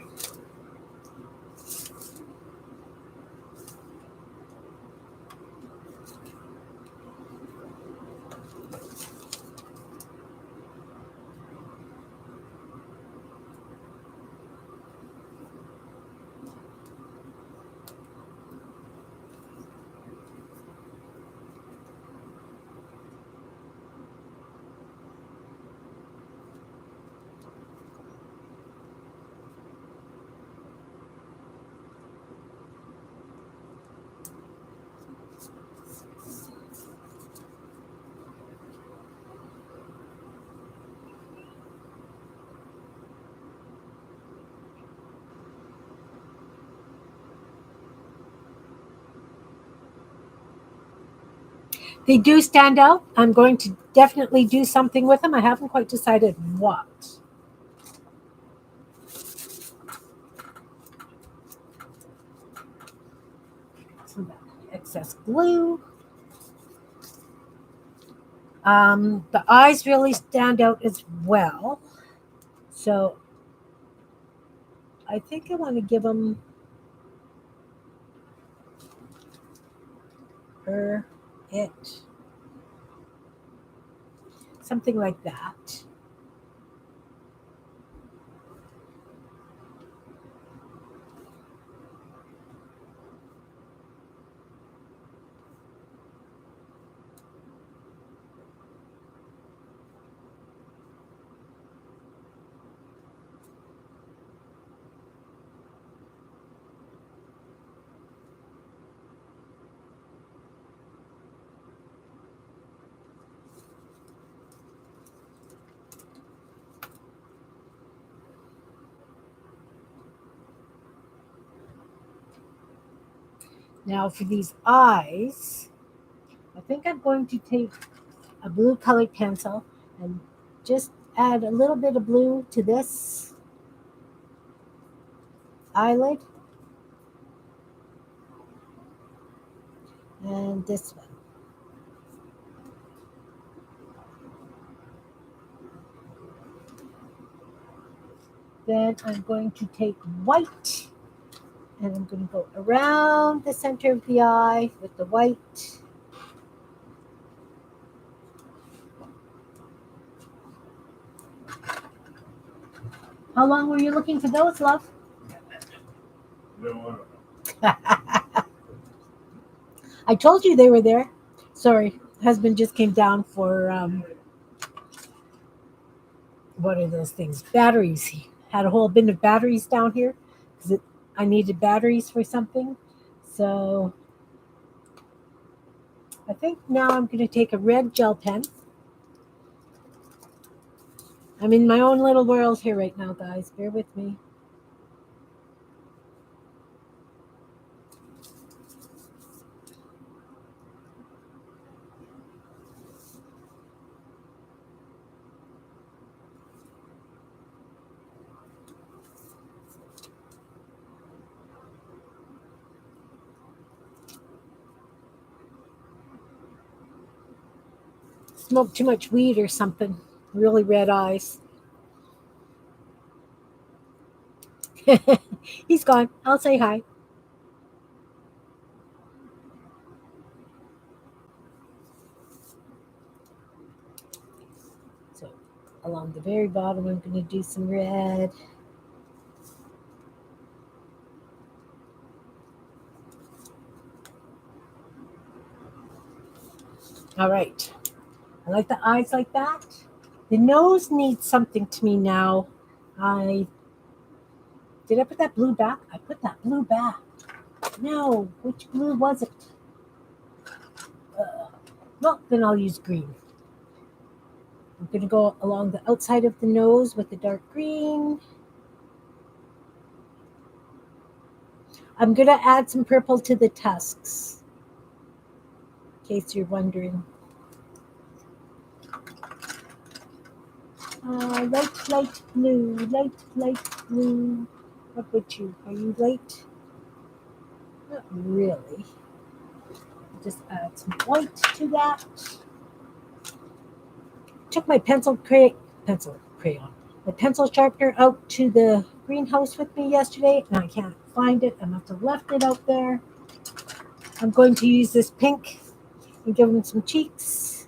They do stand out. I'm going to definitely do something with them. I haven't quite decided what. Some excess glue. The eyes really stand out as well. So I think I want to give them her, it, something like that. Now for these eyes, I think I'm going to take a blue colored pencil and just add a little bit of blue to this eyelid and this one. Then I'm going to take white and I'm going to go around the center of the eye with the white. How long were you looking for those, love? No, I told you they were there. Sorry, husband just came down for what are those things? Batteries. He had a whole bin of batteries down here because I needed batteries for something. So I think now I'm going to take a red gel pen. I'm in my own little world here right now, guys. Bear with me. Smoked too much weed or something. Really red eyes. He's gone. I'll say hi. So along the very bottom, I'm going to do some red. All right. I like the eyes like that. The nose needs something to me now. I did I put that blue back? I put that blue back. No, which blue was it? Well, then I'll use green. I'm going to go along the outside of the nose with the dark green. I'm going to add some purple to the tusks, in case you're wondering. Light blue, light blue. What about you? Are you light? Not really. Just add some white to that. Took my my pencil sharpener out to the greenhouse with me yesterday, and I can't find it. I must have left it out there. I'm going to use this pink and give him some cheeks.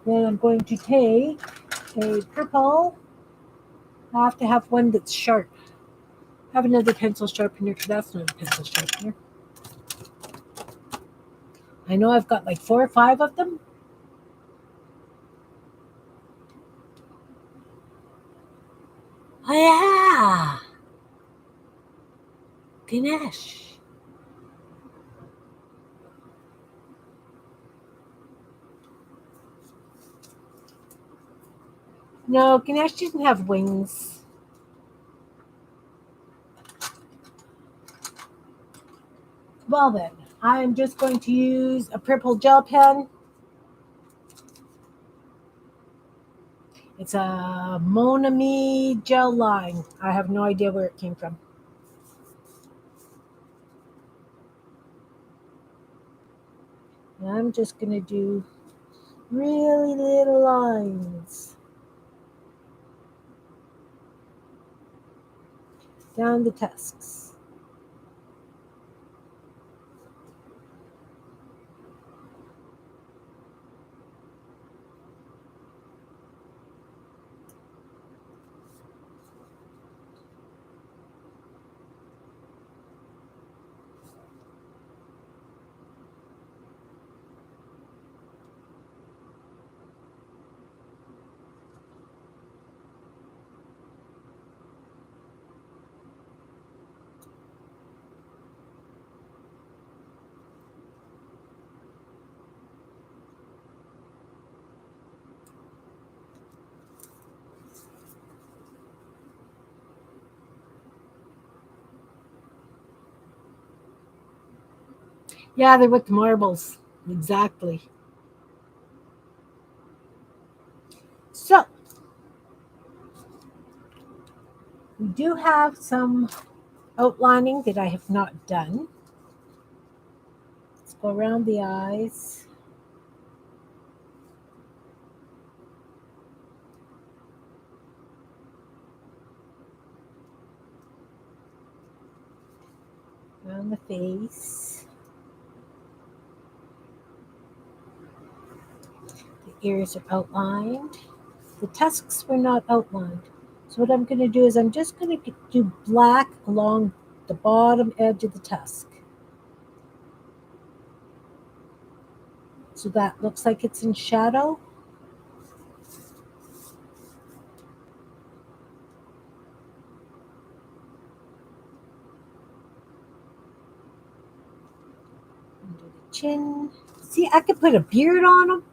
Then I'm going to take a purple. I have to have one that's sharp. I have another pencil sharpener, because that's not a pencil sharpener. I know I've got like 4 or 5 of them. Oh yeah! Ganesh. No, Ganesh doesn't have wings. Well then, I am just going to use a purple gel pen. It's a Monami gel line. I have no idea where it came from. And I'm just going to do really little lines down the tusks. Yeah, they're with the marbles. Exactly. So, we do have some outlining that I have not done. Let's go around the eyes. Around the face. The ears are outlined. The tusks were not outlined. So what I'm going to do is I'm just going to do black along the bottom edge of the tusk. So that looks like it's in shadow. Under the chin. See, I could put a beard on them.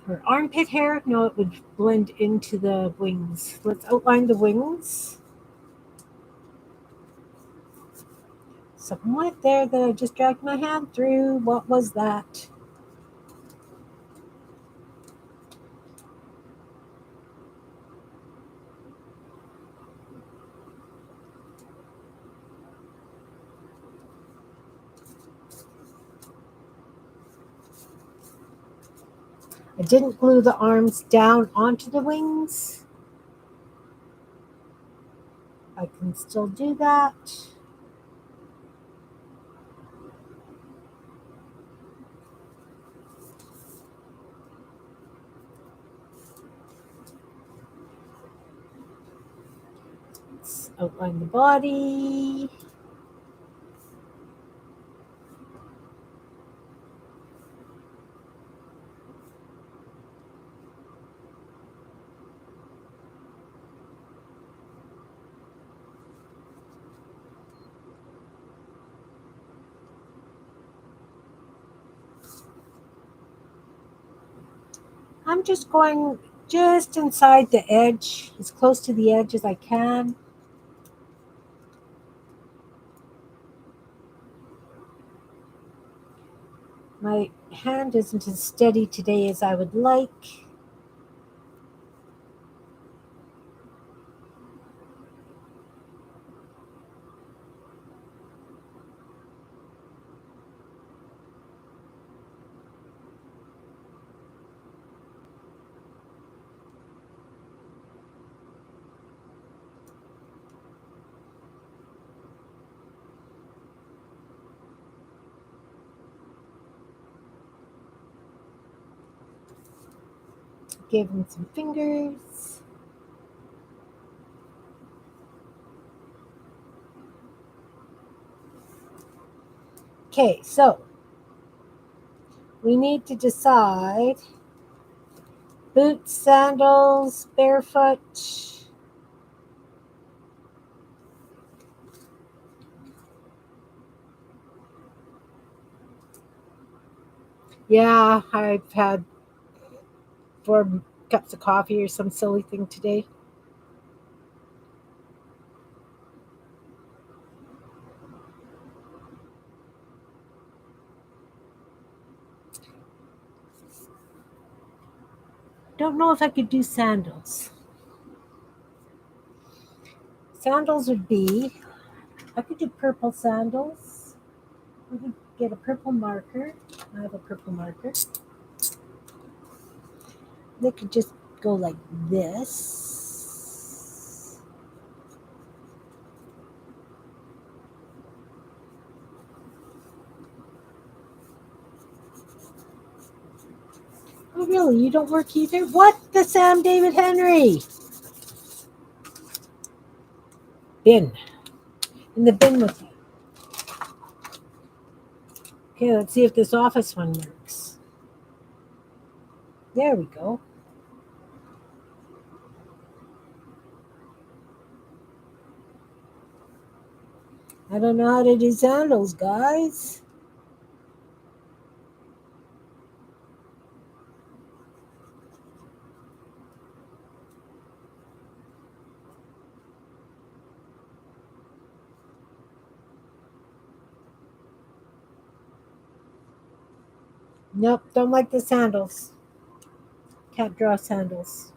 Or armpit hair. No, it would blend into the wings. Let's outline the wings. Something right there that I just dragged my hand through. What was that? I didn't glue the arms down onto the wings. I can still do that. Let's outline the body. I'm just going just inside the edge, as close to the edge as I can. My hand isn't as steady today as I would like. Give him some fingers. Okay, so we need to decide boots, sandals, barefoot. Yeah, I've had 4 cups of coffee or some silly thing today. Don't know if I could do sandals. Sandals would be, I could do purple sandals. We could get a purple marker. I have a purple marker. They could just go like this. Oh, really? You don't work either? What the Sam David Henry? Bin. In the bin with you. Okay, let's see if this office one works. There we go. I don't know how to do sandals, guys. Nope, don't like the sandals. Can't draw sandals.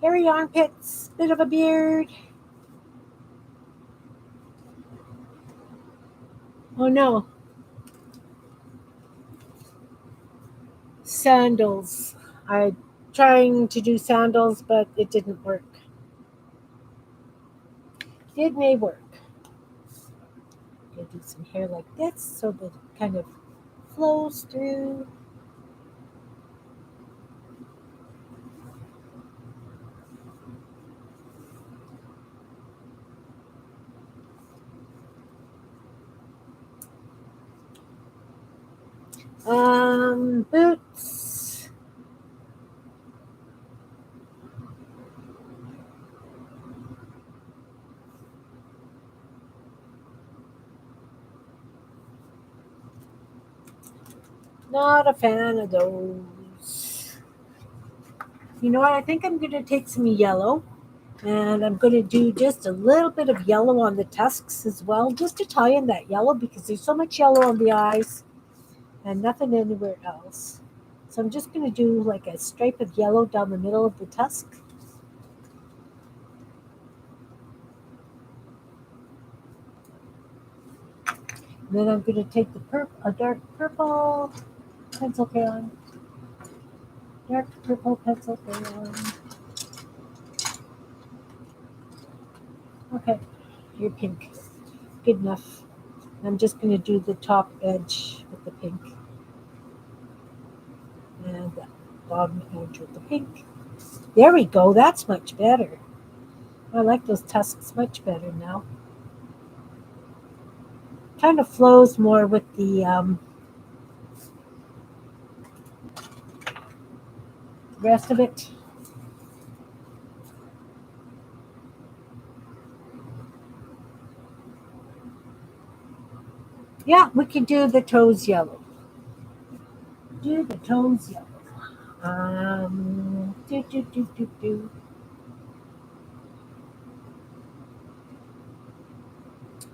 Hairy armpits, bit of a beard. Oh no, sandals. I'm trying to do sandals, but it didn't work. It may work. I'm gonna do some hair like this so that it kind of flows through. Boots. Not a fan of those. You know what? I think I'm gonna take some yellow and I'm gonna do just a little bit of yellow on the tusks as well, just to tie in that yellow because there's so much yellow on the eyes and nothing anywhere else. So I'm just going to do like a stripe of yellow down the middle of the tusk. And then I'm going to take a dark purple pencil crayon, dark purple pencil crayon. Okay, you're pink. Good enough. I'm just going to do the top edge with the pink. bottom edge with the pink. There we go. That's much better. I like those tusks much better now. Kind of flows more with the rest of it. Yeah, we can do the toes yellow. Do the toes yellow. Do.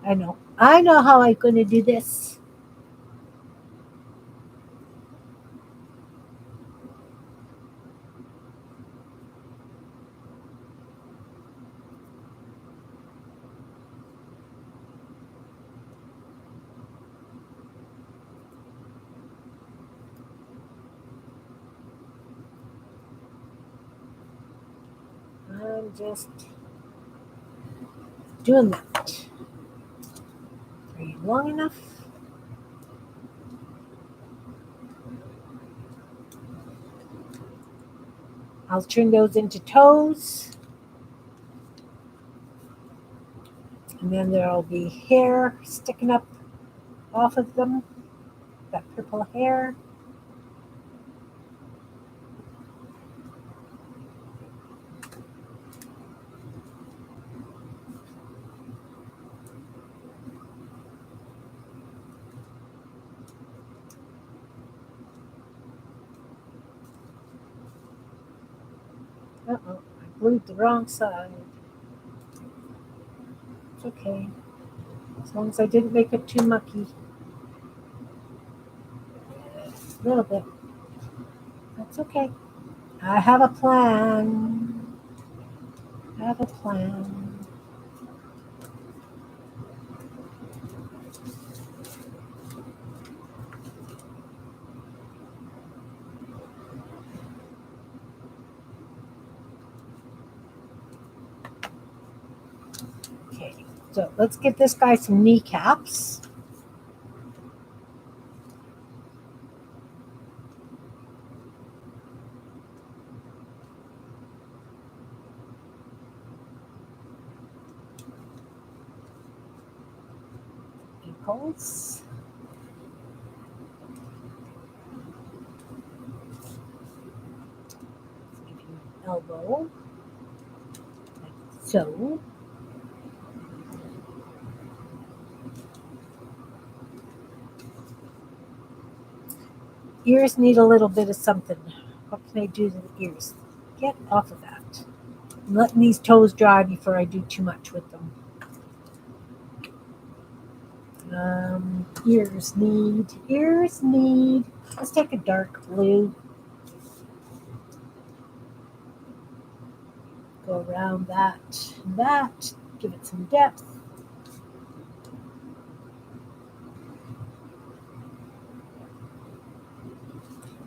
I know. I know how I'm going to do this. I'm just doing that. Are you long enough? I'll turn those into toes. And then there'll be hair sticking up off of them. That purple hair. Uh-oh, I glued the wrong side. It's okay. As long as I didn't make it too mucky. A little bit. That's okay. I have a plan. I have a plan. Okay, so let's get this guy some kneecaps. Ankles. Let's give you an elbow. Like so. Ears need a little bit of something. What can I do to the ears? Get off of that. I'm letting these toes dry before I do too much with them. Ears need. Let's take a dark blue. Go around that. Give it some depth.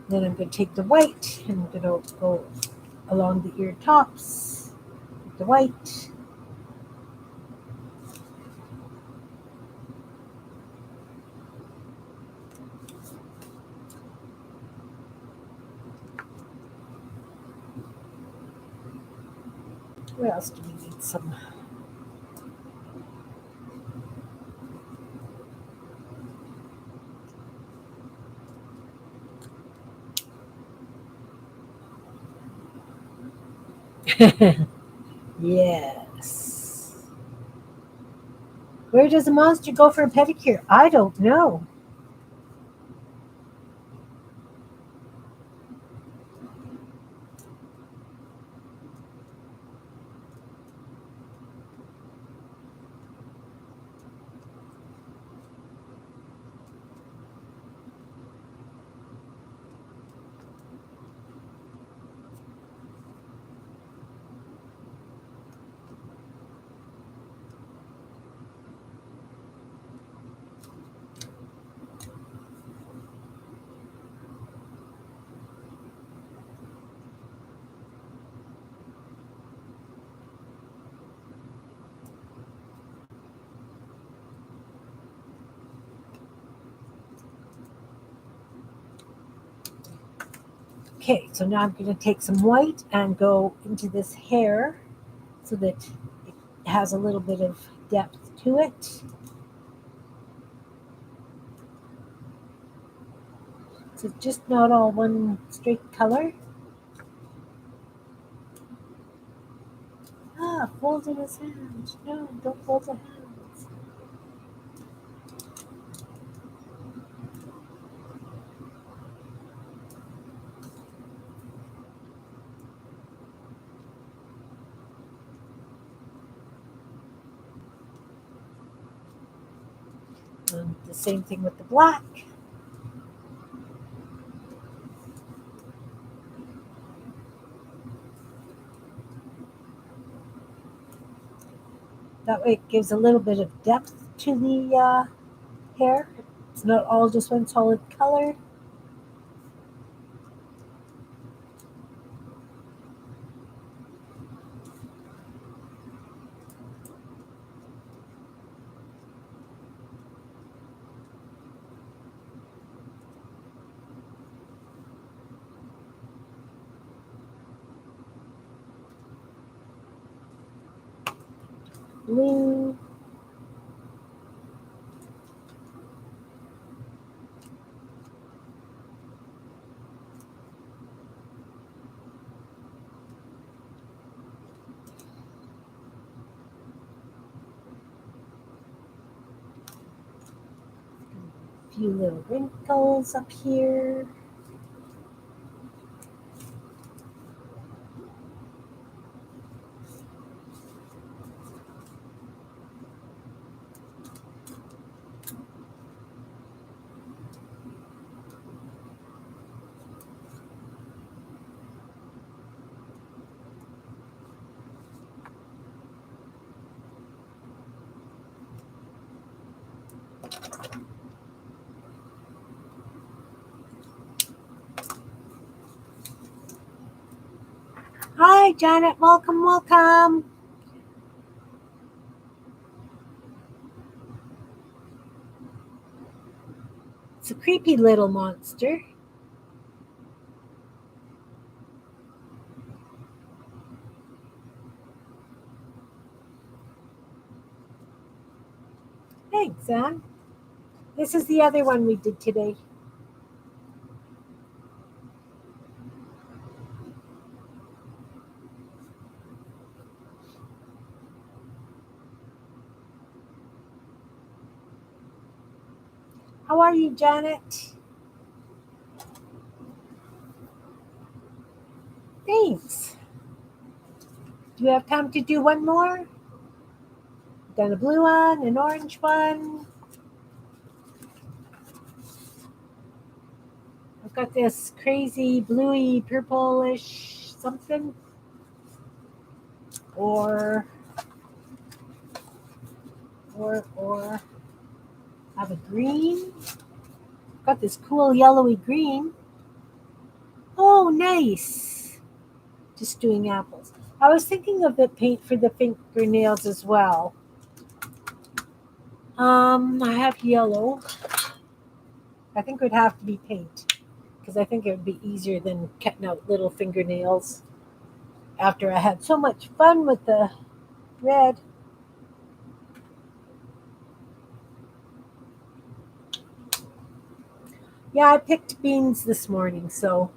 Then I'm going to take the white and I'm going to go along the ear tops with the white. Where else do we need some? Yes. Where does a monster go for a pedicure? I don't know. Okay, so now I'm going to take some white and go into this hair so that it has a little bit of depth to it. So just not all one straight color. Ah, folded his hands. No, don't fold the hands. And the same thing with the black. That way it gives a little bit of depth to the hair. It's not all just one solid color. Blue. A few little wrinkles up here. Hi, Janet. Welcome, welcome. It's a creepy little monster. Thanks, Anne. This is the other one we did today. How are you, Janet? Thanks. Do we have time to do one more? Done a blue one, an orange one. I've got this crazy bluey purplish something. Or have a green. Got this cool yellowy green. Oh, nice. Just doing apples. I was thinking of the paint for the fingernails as well. I have yellow. I think it would have to be paint because I think it would be easier than cutting out little fingernails after I had so much fun with the red. Yeah, I picked beans this morning, so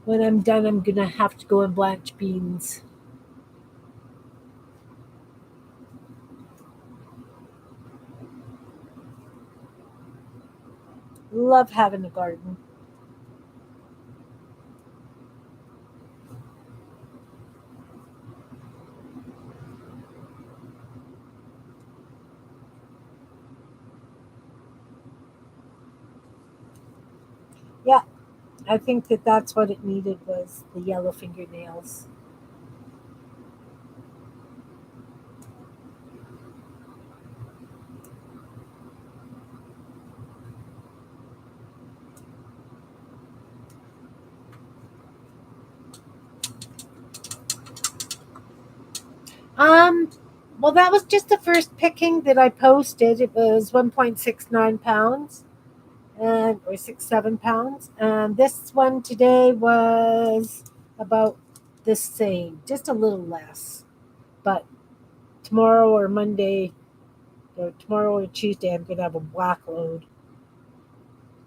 when I'm done, I'm going to have to go and blanch beans. Love having a garden. Yeah, I think that that's what it needed was the yellow fingernails. Um, well, that was just the first picking that I posted. It was 1.69 pounds. and or 6, 7 pounds. And this one today was about the same, just a little less. But tomorrow or Monday, or tomorrow or Tuesday, I'm gonna have a whack load.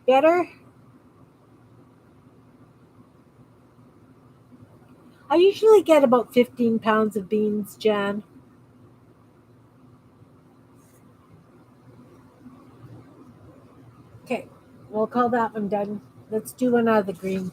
Better? I usually get about 15 pounds of beans, Jan. Okay, we'll call that one done. Let's do one out of the green.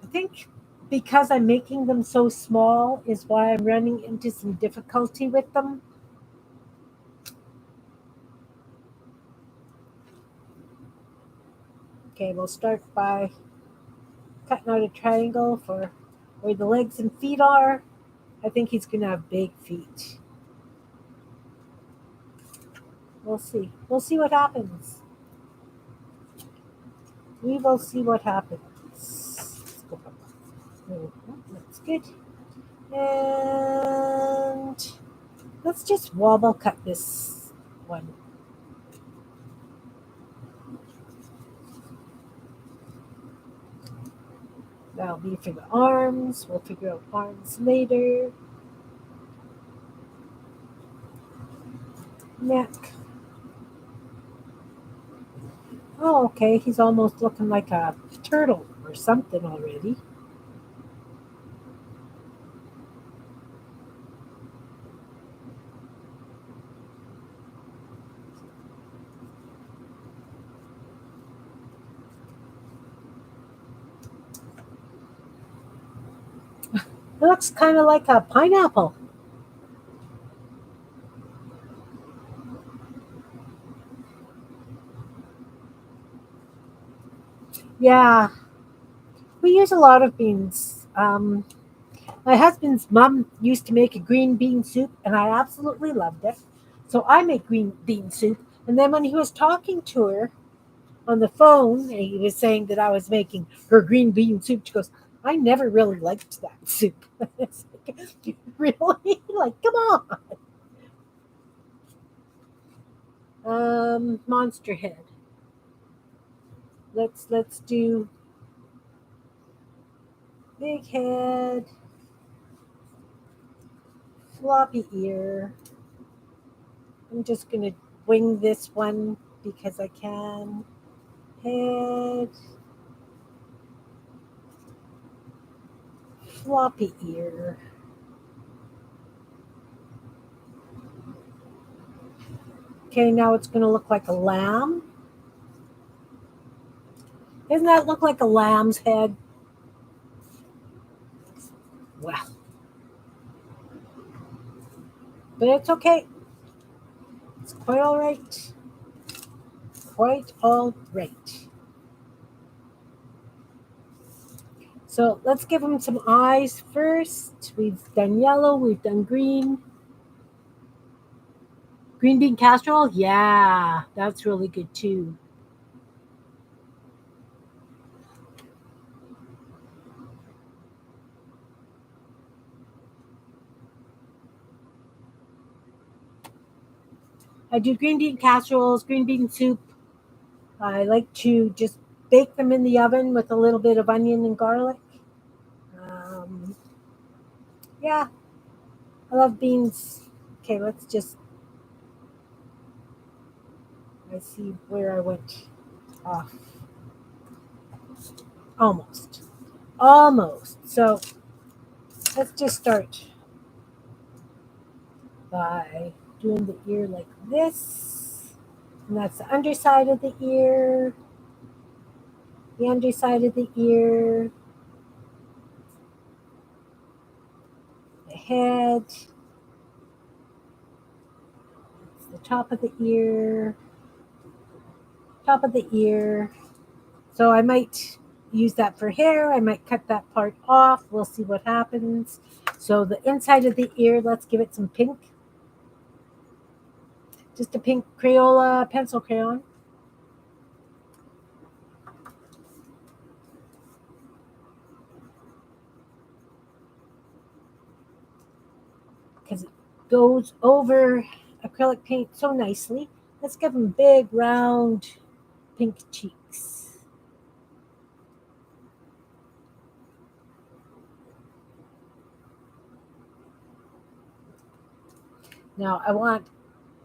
I think because I'm making them so small is why I'm running into some difficulty with them. Okay, we'll start by cutting out a triangle for where the legs and feet are. I think he's going to have big feet. We'll see. We'll see what happens. We will see what happens. Let's go back. That's good. And let's just wobble cut this one. That'll be for the arms. We'll figure out arms later. Neck. Oh, okay. He's almost looking like a turtle or something already. It looks kind of like a pineapple. Yeah, we use a lot of beans. My husband's mom used to make a green bean soup, and I absolutely loved it. So I make green bean soup. And then when he was talking to her on the phone, and he was saying that I was making her green bean soup, she goes, I never really liked that soup. It's like, really? Like, come on. Monster head. Let's do big head, floppy ear. I'm just gonna wing this one because I can. Head, floppy ear. Okay, now it's gonna look like a lamb. Doesn't that look like a lamb's head? Well, but it's okay. It's quite all right. Quite all right. So let's give him some eyes first. We've done yellow, we've done green. Green bean casserole? Yeah, that's really good too. I do green bean casseroles, green bean soup. I like to just bake them in the oven with a little bit of onion and garlic. Um, yeah, I love beans. Okay, let's just. I see where I went off. Almost. Almost. So let's just start by doing the ear like this. And that's the underside of the ear, the underside of the ear, the head, the top of the ear, top of the ear. So I might use that for hair. I might cut that part off. We'll see what happens. So the inside of the ear, let's give it some pink. Just a pink Crayola pencil crayon. because it goes over acrylic paint so nicely. Let's give them big, round, pink cheeks. Now I want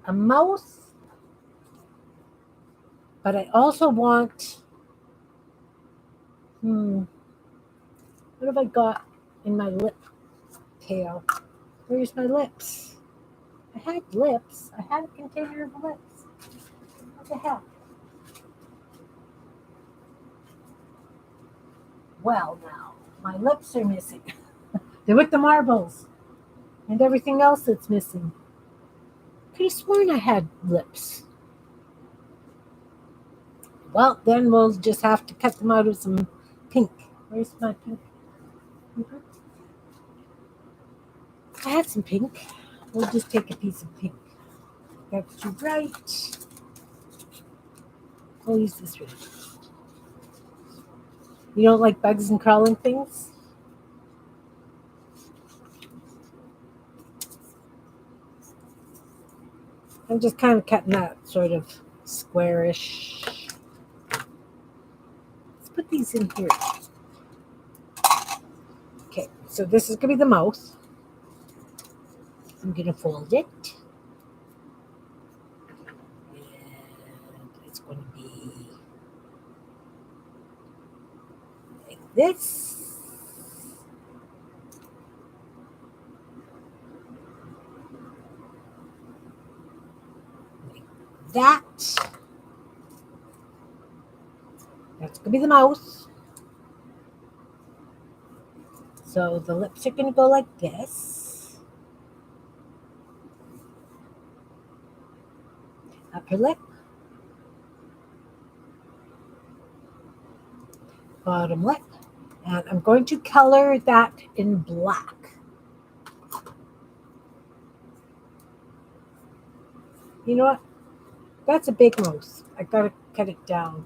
a mouth, but I also want, what have I got in my lip tail? Where's my lips? I had lips. I had a container of lips. What the heck? Well, now, my lips are missing. They're with the marbles and everything else that's missing. Could have sworn I had lips. Well, then we'll just have to cut them out of some pink. Where's my pink? I had some pink. We'll just take a piece of pink. That's too bright. We'll use this one. You don't like bugs and crawling things? I'm just kind of cutting that sort of squarish. Let's put these in here. Okay, so this is going to be the mouth. I'm going to fold it. And it's going to be like this. Like that. That's going to be the mouth. So the lips are going to go like this. Upper lip. Bottom lip. And I'm going to color that in black. You know what? That's a big mouth. I got to cut it down.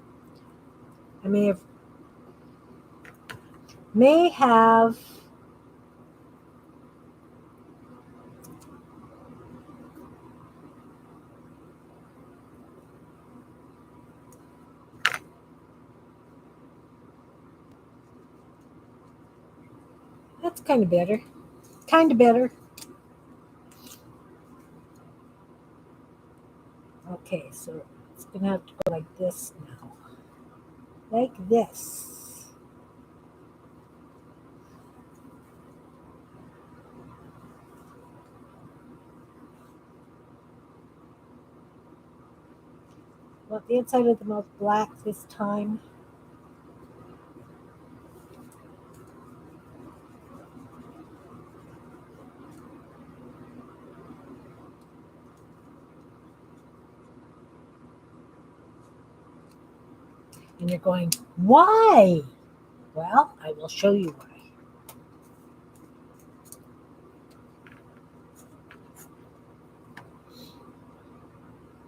I may have that's kind of better. Kind of better. Okay, so it's going to have to go like this now. Like this. Want the inside of the mouth black this time. And you're going, why? Well, I will show you why.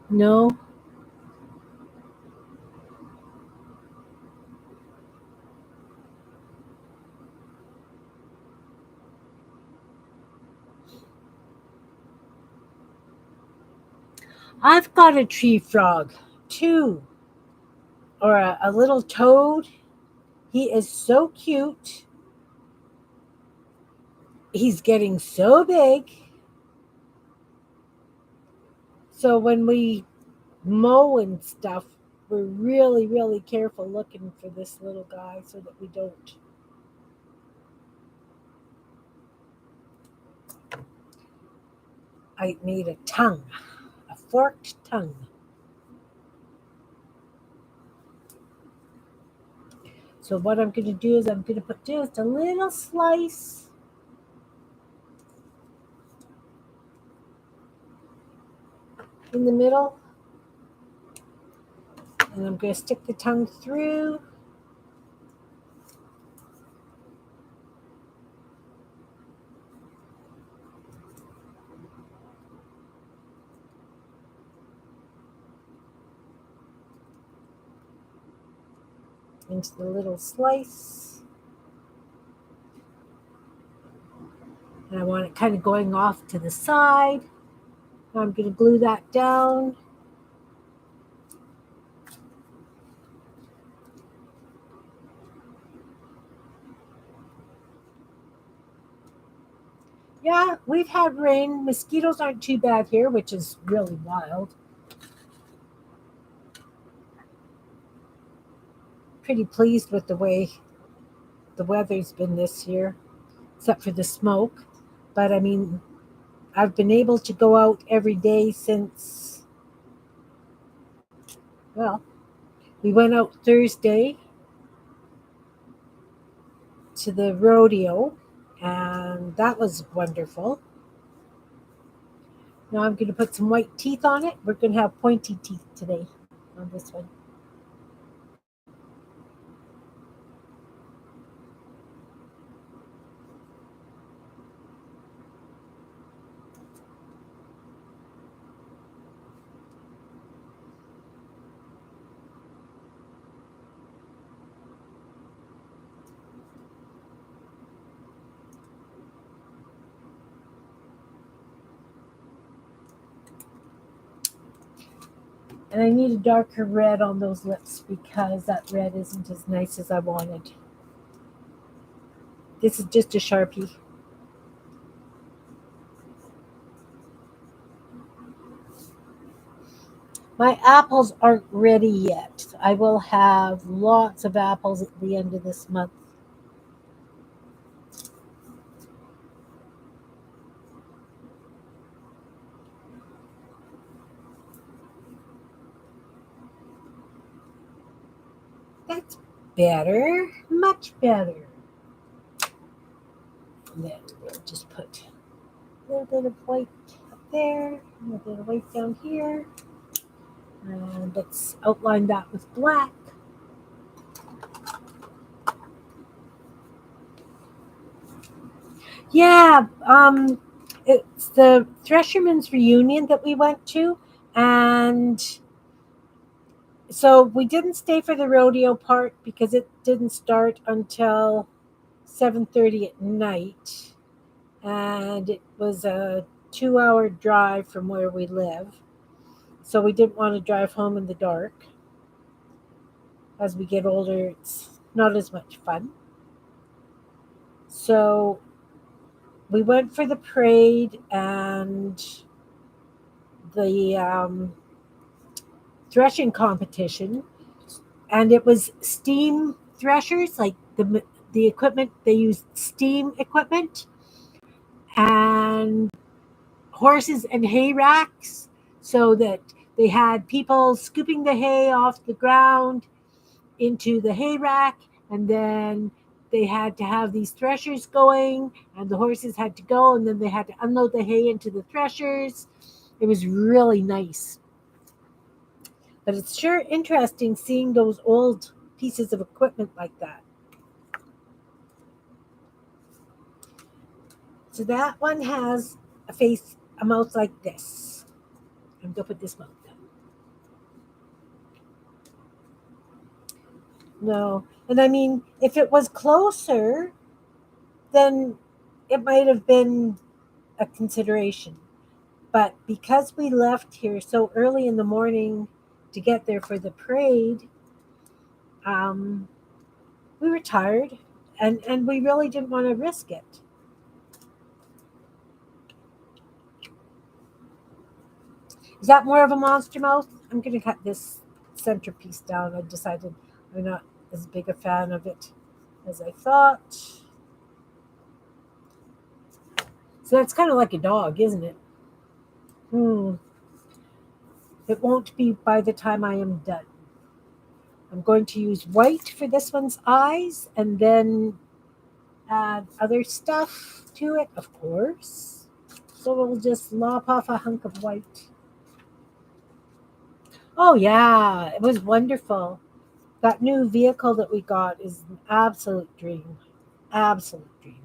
No. I've got a tree frog, too. Or a little toad. He is so cute. He's getting so big. So when we mow and stuff, we're really, really careful looking for this little guy so that we don't. I made a tongue, a forked tongue. So what I'm going to do is I'm going to put just a little slice in the middle. And I'm going to stick the tongue through. Into the little slice. And I want it kind of going off to the side. Now I'm going to glue that down. Yeah, we've had rain. Mosquitoes aren't too bad here, which is really wild. Pretty pleased with the way the weather's been this year, except for the smoke. But I mean, I've been able to go out every day since, well, we went out Thursday to the rodeo, and that was wonderful. Now I'm going to put some white teeth on it. We're going to have pointy teeth today on this one. And I need a darker red on those lips because that red isn't as nice as I wanted. This is just a Sharpie. My apples aren't ready yet. I will have lots of apples at the end of this month. That's better, much better. And then we'll just put a little bit of white up there, a little bit of white down here. And let's outline that with black. Yeah, it's the Thresherman's reunion that we went to, and so we didn't stay for the rodeo part because it didn't start until 7:30 at night, and it was a 2-hour drive from where we live. So we didn't want to drive home in the dark. As we get older, it's not as much fun. So we went for the parade and the threshing competition, and it was steam threshers, like the equipment they used steam equipment, and horses and hay racks, so that they had people scooping the hay off the ground into the hay rack, and then they had to have these threshers going, and the horses had to go, and then they had to unload the hay into the threshers. It was really nice. But it's sure interesting seeing those old pieces of equipment like that. So that one has a face, a mouth like this. I'm going to put this mouth down. No. And I mean, if it was closer, then it might have been a consideration. But because we left here so early in the morning to get there for the parade, um, we were tired, and we really didn't want to risk it. Is that more of a monster mouth? I'm going to cut this centerpiece down. I decided I'm not as big a fan of it as I thought. So that's kind of like a dog, isn't it? It won't be by the time I am done. I'm going to use white for this one's eyes and then add other stuff to it, of course. So we'll just lop off a hunk of white. Oh, yeah, it was wonderful. That new vehicle that we got is an absolute dream. Absolute dream.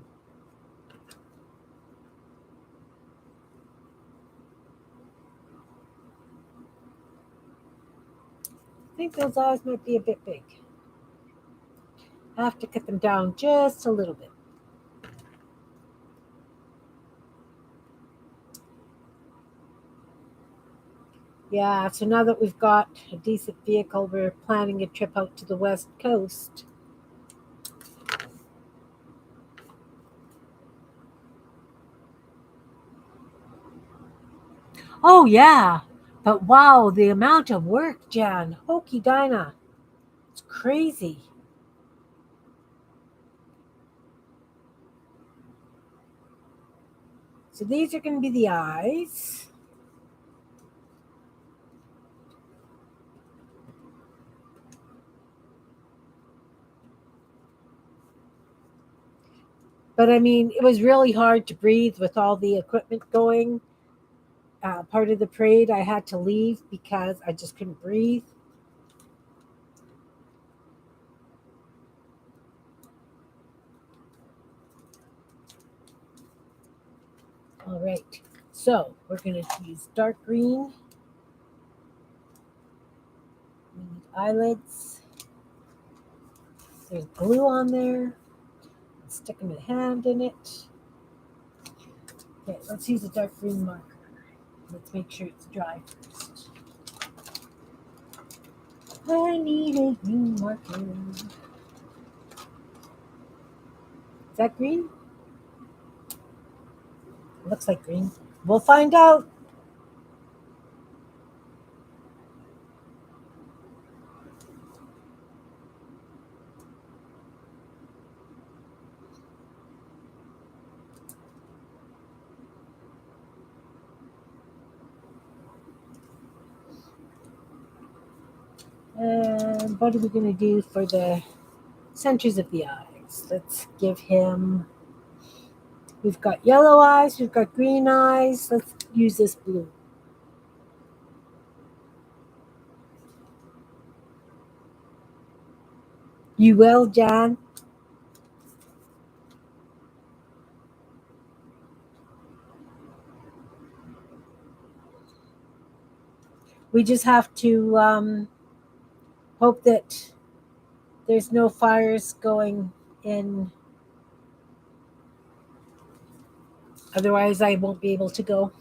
I think those eyes might be a bit big. I have to cut them down just a little bit. Yeah, so now that we've got a decent vehicle, we're planning a trip out to the West Coast. Oh, yeah. But wow, the amount of work, Jan. Hokey Dinah. It's crazy. So these are going to be the eyes. But I mean, it was really hard to breathe with all the equipment going. Part of the parade, I had to leave because I just couldn't breathe. All right. So we're going to use dark green. We need eyelids. There's glue on there. Stick a hand in it. Okay, let's use a dark green marker. Let's make sure it's dry first. I need a green marker. Is that green? Looks like green. We'll find out. And what are we going to do for the centers of the eyes? Let's give him. We've got yellow eyes, we've got green eyes. Let's use this blue. You will, Jan? We just have to hope that there's no fires going in. Otherwise, I won't be able to go.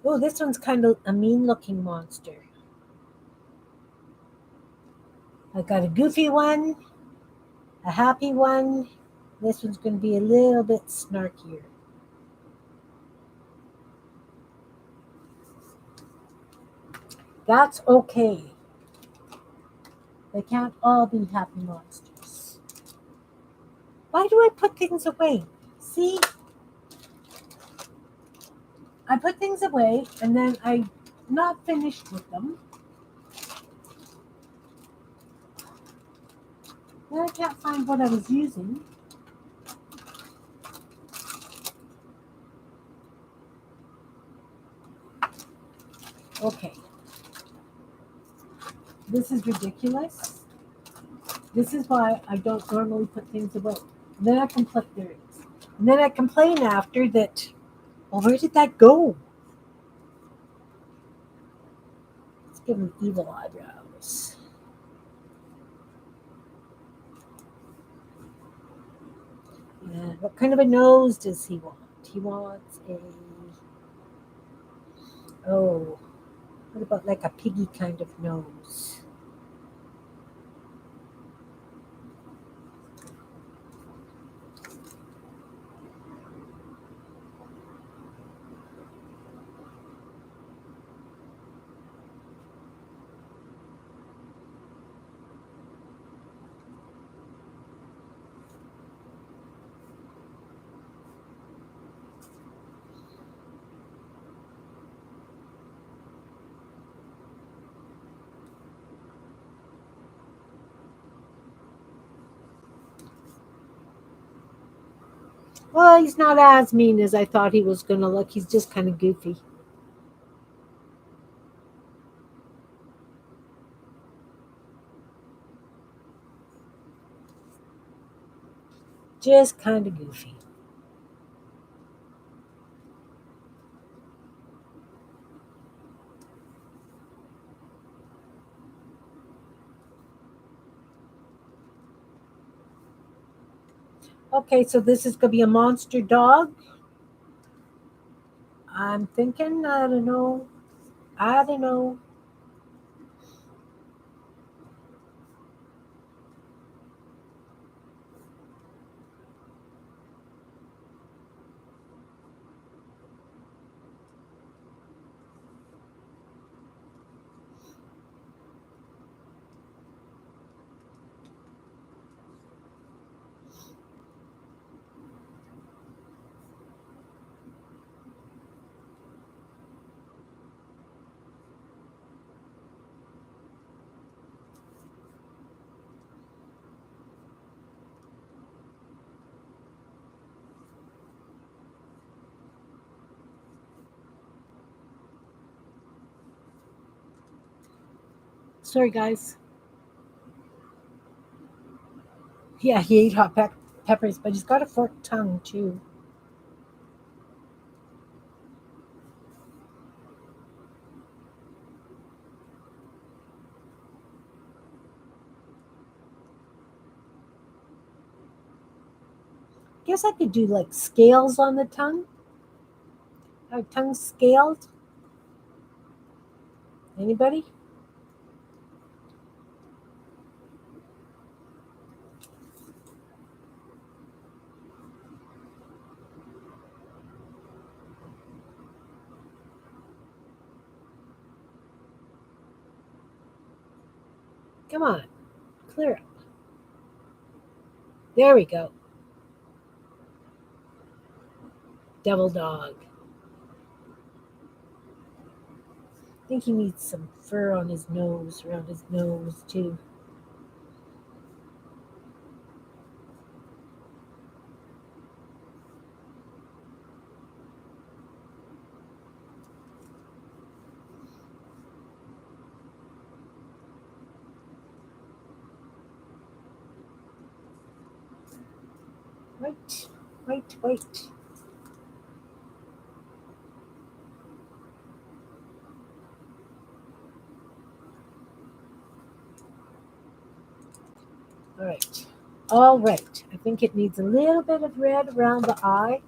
Oh, this one's kind of a mean looking monster. I got a goofy one, a happy one. This one's going to be a little bit snarkier. That's okay. They can't all be happy monsters. Why do I put things away? See, I put things away and then I'm not finished with them. Then I can't find what I was using. Okay. This is ridiculous. This is why I don't normally put things away. And then I complain. There it is. And then I complain after that. Well, where did that go? Let's give him evil eyebrows. And what kind of a nose does he want? He wants a. Oh, what about like a piggy kind of nose? Well, he's not as mean as I thought he was going to look. He's just kind of goofy. Just kind of goofy. Okay, so this is going to be a monster dog. I'm thinking, I don't know. I don't know. Sorry, guys. Yeah, he ate peppers, but he's got a forked tongue, too. Guess I could do like scales on the tongue. Tongue scaled. Anybody? Come on, clear up. There we go. Devil dog. I think he needs some fur on his nose, around his nose, too. Wait, wait. All right. All right. I think it needs a little bit of red around the eye.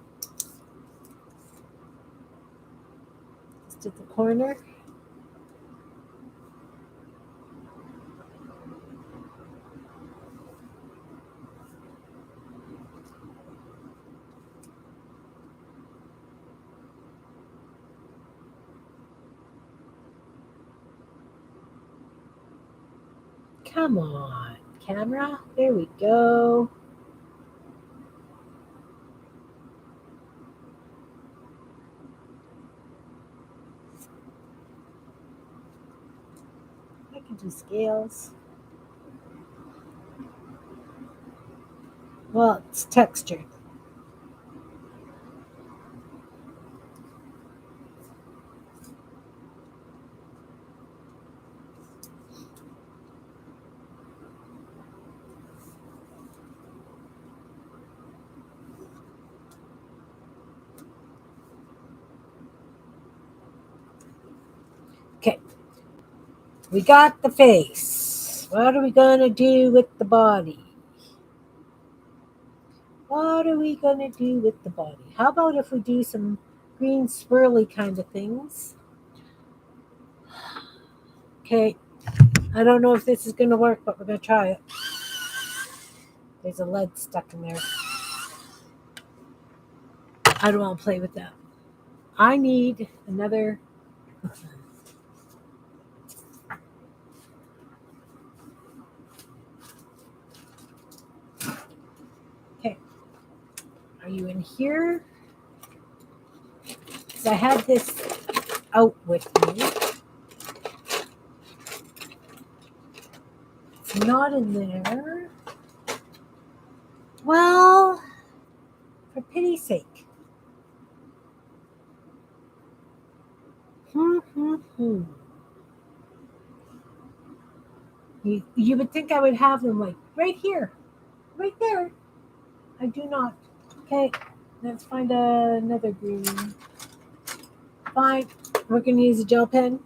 Just at the corner. Come on, camera. There we go. I can do scales. Well, it's textured. Okay. We got the face. What are we going to do with the body? What are we going to do with the body? How about if we do some green swirly kind of things? Okay. I don't know if this is going to work, but we're going to try it. There's a lead stuck in there. I don't want to play with that. I need another. Okay. Are you in here? Because I had this out with me. It's not in there. Well, for pity's sake. Hmm. You would think I would have them like right here, right there. I do not. Okay, let's find another green. Fine, we're going to use a gel pen.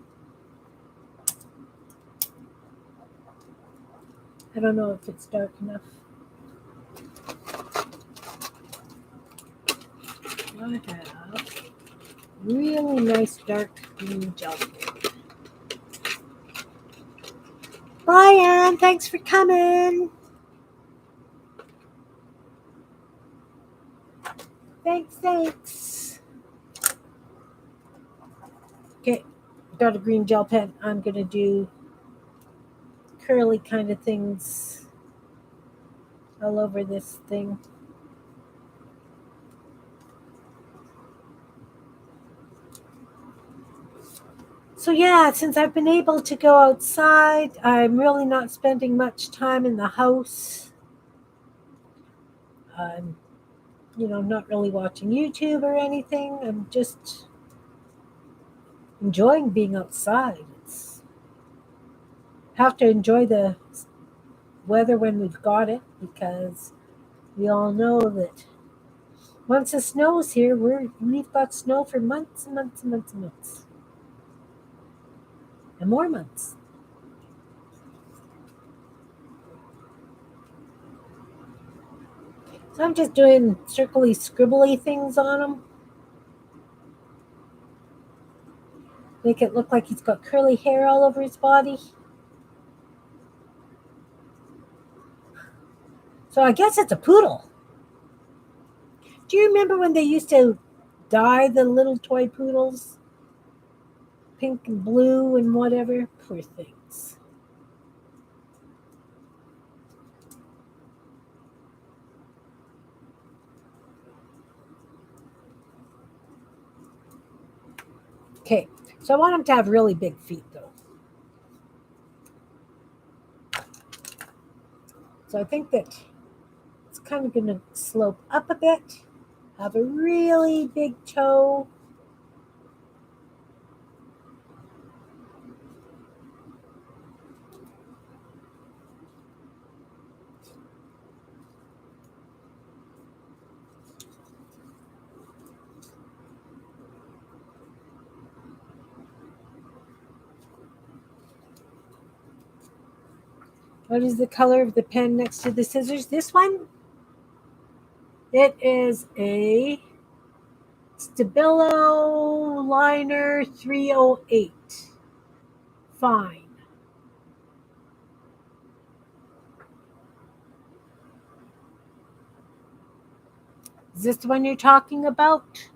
I don't know if it's dark enough. I have really nice dark green gel pen. Bye, Anne. Thanks for coming. Thanks. Okay, got a green gel pen. I'm going to do curly kind of things all over this thing. So yeah, since I've been able to go outside, I'm really not spending much time in the house. I'm, not really watching YouTube or anything. I'm just enjoying being outside. Have to enjoy the weather when we've got it, because we all know that once the snow's here, we've got snow for months and months and months and months. And more months. So I'm just doing circly, scribbly things on him. Make it look like he's got curly hair all over his body. So I guess it's a poodle. Do you remember when they used to dye the little toy poodles? Pink and blue and whatever? Poor things. Okay, so I want him to have really big feet, though. So I think that it's kind of going to slope up a bit. Have a really big toe. What is the color of the pen next to the scissors? This one? It is a Stabilo Liner 308. Fine. Is this the one you're talking about?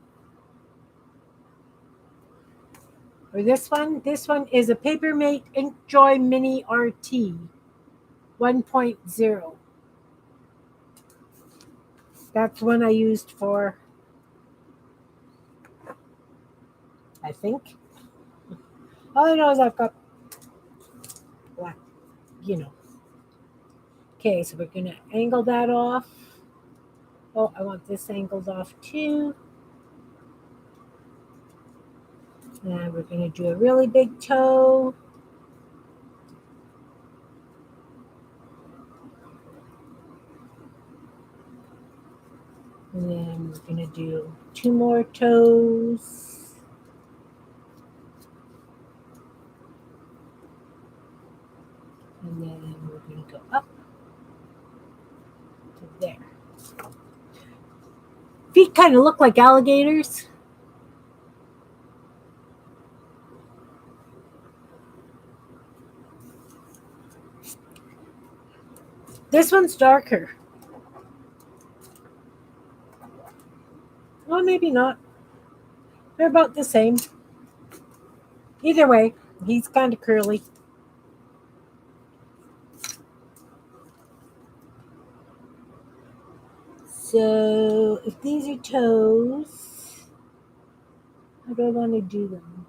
Or this one? This one is a Papermate Inkjoy Mini RT 1.0. That's one I used for, I think. All I know is I've got black, Okay, so we're going to angle that off. Oh, I want this angled off too. And we're going to do a really big toe. And then we're going to do 2 more toes. And then we're going to go up to there. Feet kind of look like alligators. This one's darker. Well, maybe not. They're about the same. Either way, he's kind of curly. So if these are toes, how do I want to do them?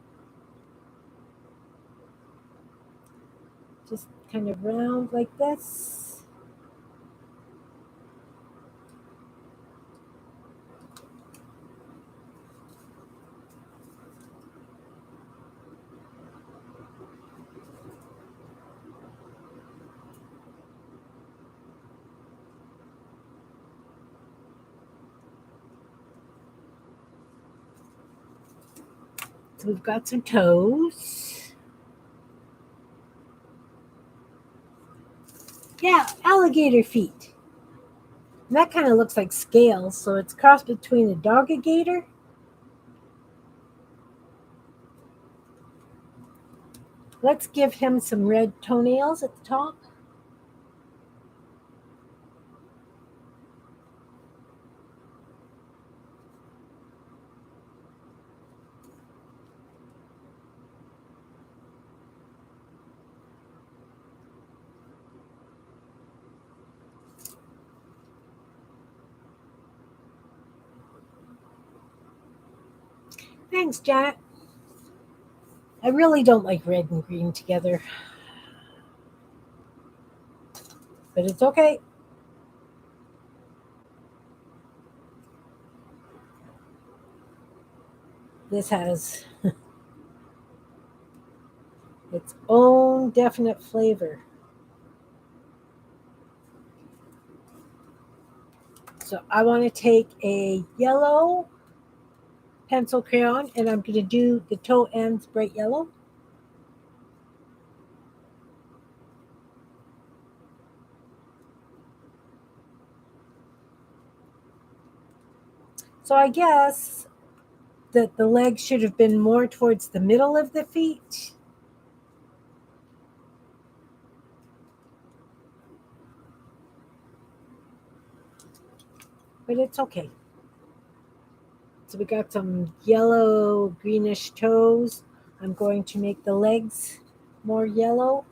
Just kind of round like this. So we've got some toes. Yeah, alligator feet. And that kind of looks like scales, so it's crossed between a dog-a-gator Let's give him some red toenails at the top. Thanks, Janet. I really don't like red and green together, but it's okay. This has its own definite flavor. So I want to take a yellow pencil crayon and I'm going to do the toe ends bright yellow. So I guess that the legs should have been more towards the middle of the feet. But it's okay. So we got some yellow greenish toes. I'm going to make the legs more yellow.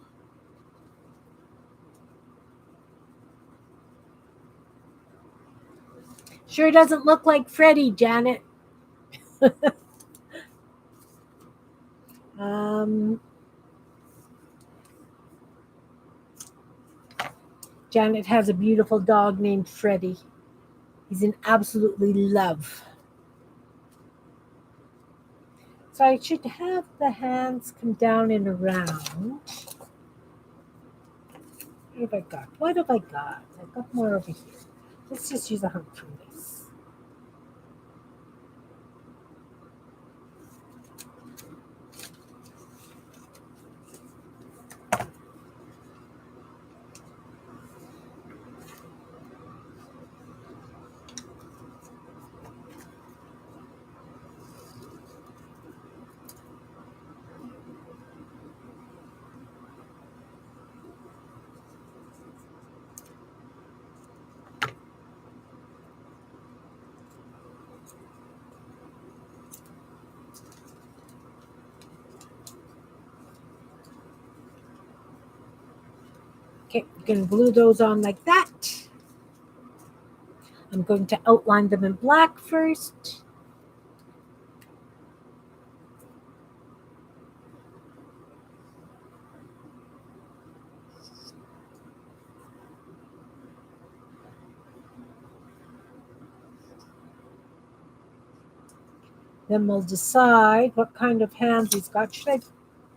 Sure doesn't look like Freddy, Janet. Janet has a beautiful dog named Freddy. He's in absolutely love. So I should have the hands come down and around. What have I got? What have I got? I've got more over here. Let's just use a hunk from this. Okay, I'm going to glue those on like that. I'm going to outline them in black first. Then we'll decide what kind of hands he's got. Should I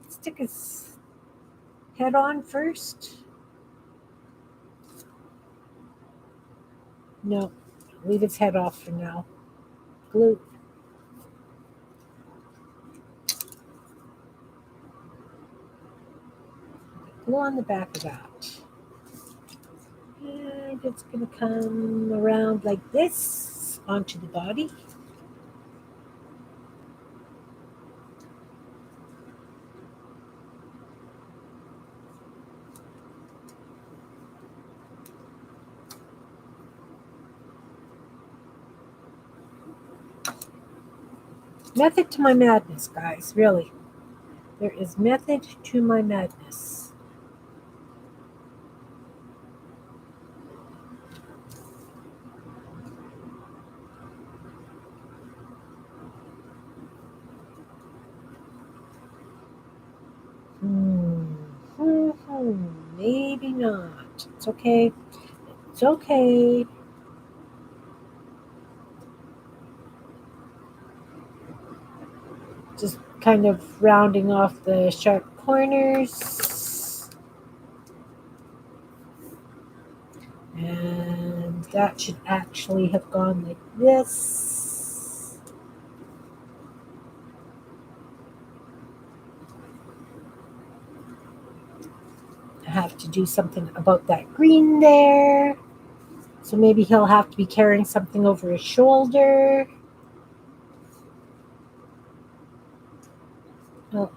stick his head on first? No, leave its head off for now. Glue. Glue on the back of that. And it's going to come around like this onto the body. Method to my madness, guys, really. There is method to my madness. Maybe not. It's okay. It's okay. Just kind of rounding off the sharp corners. And that should actually have gone like this. I have to do something about that green there. So maybe he'll have to be carrying something over his shoulder. Oh,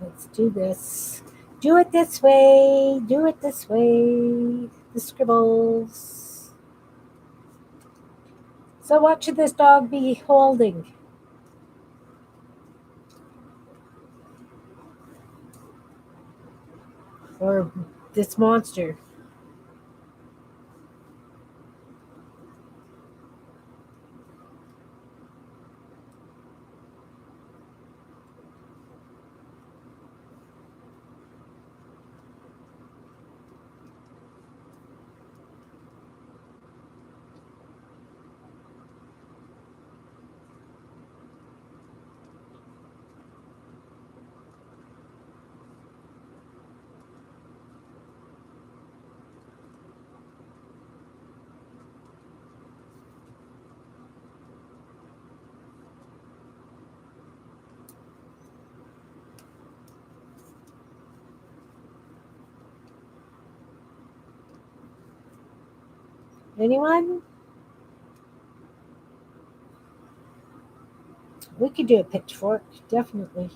let's do this. Do it this way. Do it this way. The scribbles. So what should this dog be holding? Or this monster? Anyone? We could do a pitchfork, definitely.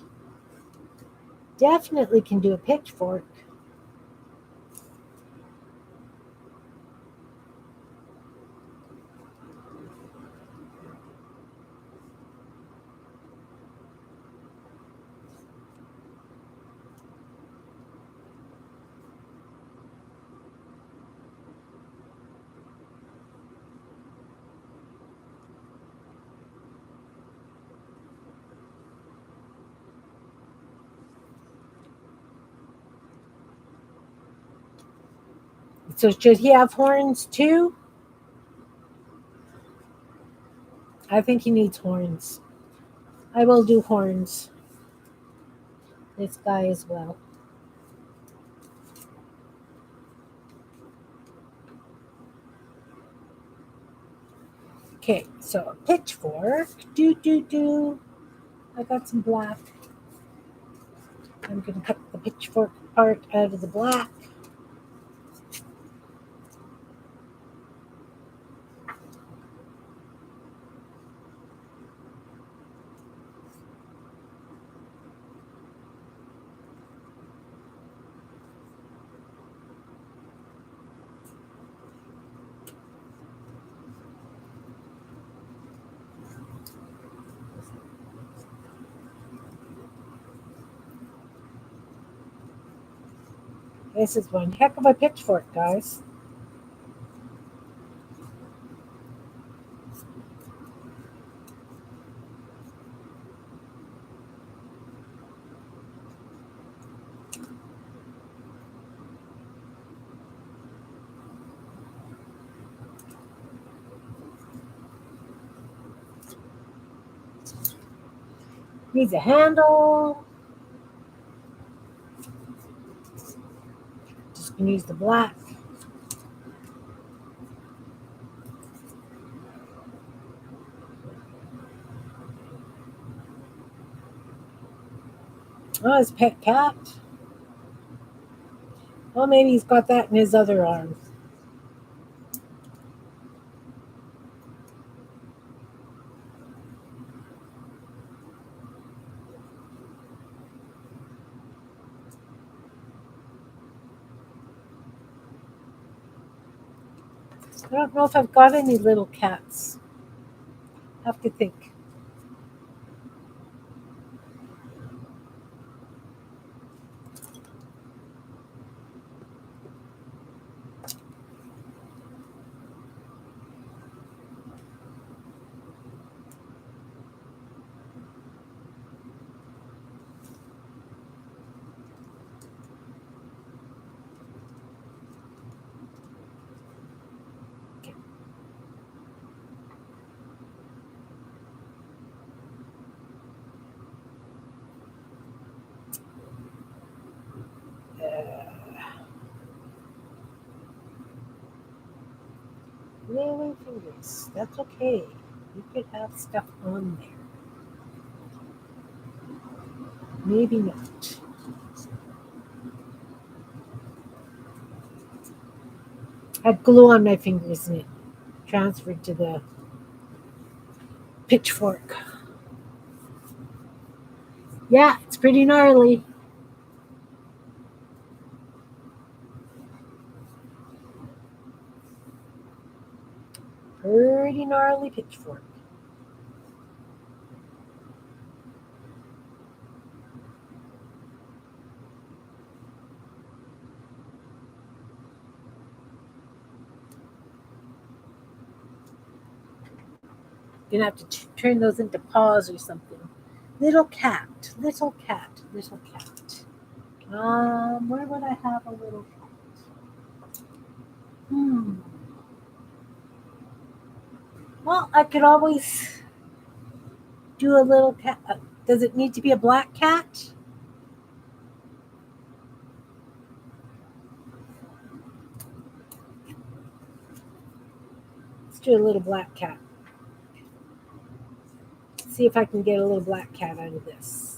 Definitely can do a pitchfork. So should he have horns too? I think he needs horns. I will do horns. This guy as well. Okay, so a pitchfork. Do. I got some black. I'm going to cut the pitchfork part out of the black. This is one heck of a pitchfork, guys. Needs a handle. Just going to use the black. Oh, his pet cat. Well, maybe he's got that in his other arm. I don't know if I've got any little cats. Have to think. Really fingers. That's okay. You could have stuff on there. Maybe not. I had glue on my fingers and it transferred to the pitchfork. Yeah, it's pretty gnarly. pretty gnarly pitchfork. You're gonna have to turn those into paws or something. Little cat, little cat, little cat. Where would I have a little cat? Hmm. Well, I could always do a little cat. Does it need to be a black cat? Let's do a little black cat. See if I can get a little black cat out of this.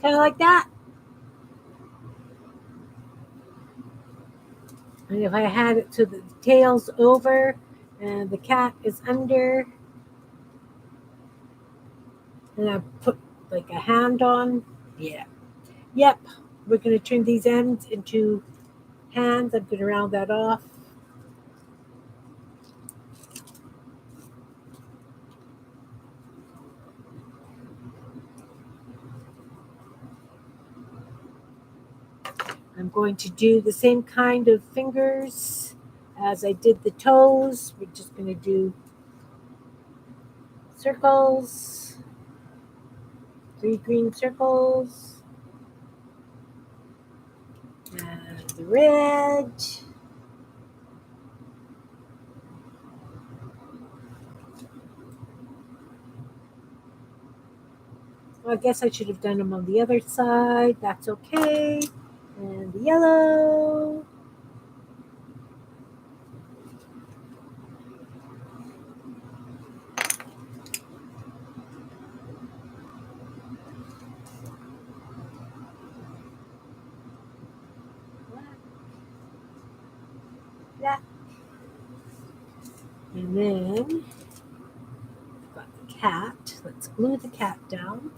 Kind of like that. And if I had it so the tail's over and the cat is under, and I put like a hand on, yeah. Yep, we're going to turn these ends into hands. I'm going to round that off. I'm going to do the same kind of fingers as I did the toes. We're just going to do circles, 3 green circles, and the red. Well, I guess I should have done them on the other side. That's okay. And the yellow. Black. And then I've got the cat. Let's glue the cat down.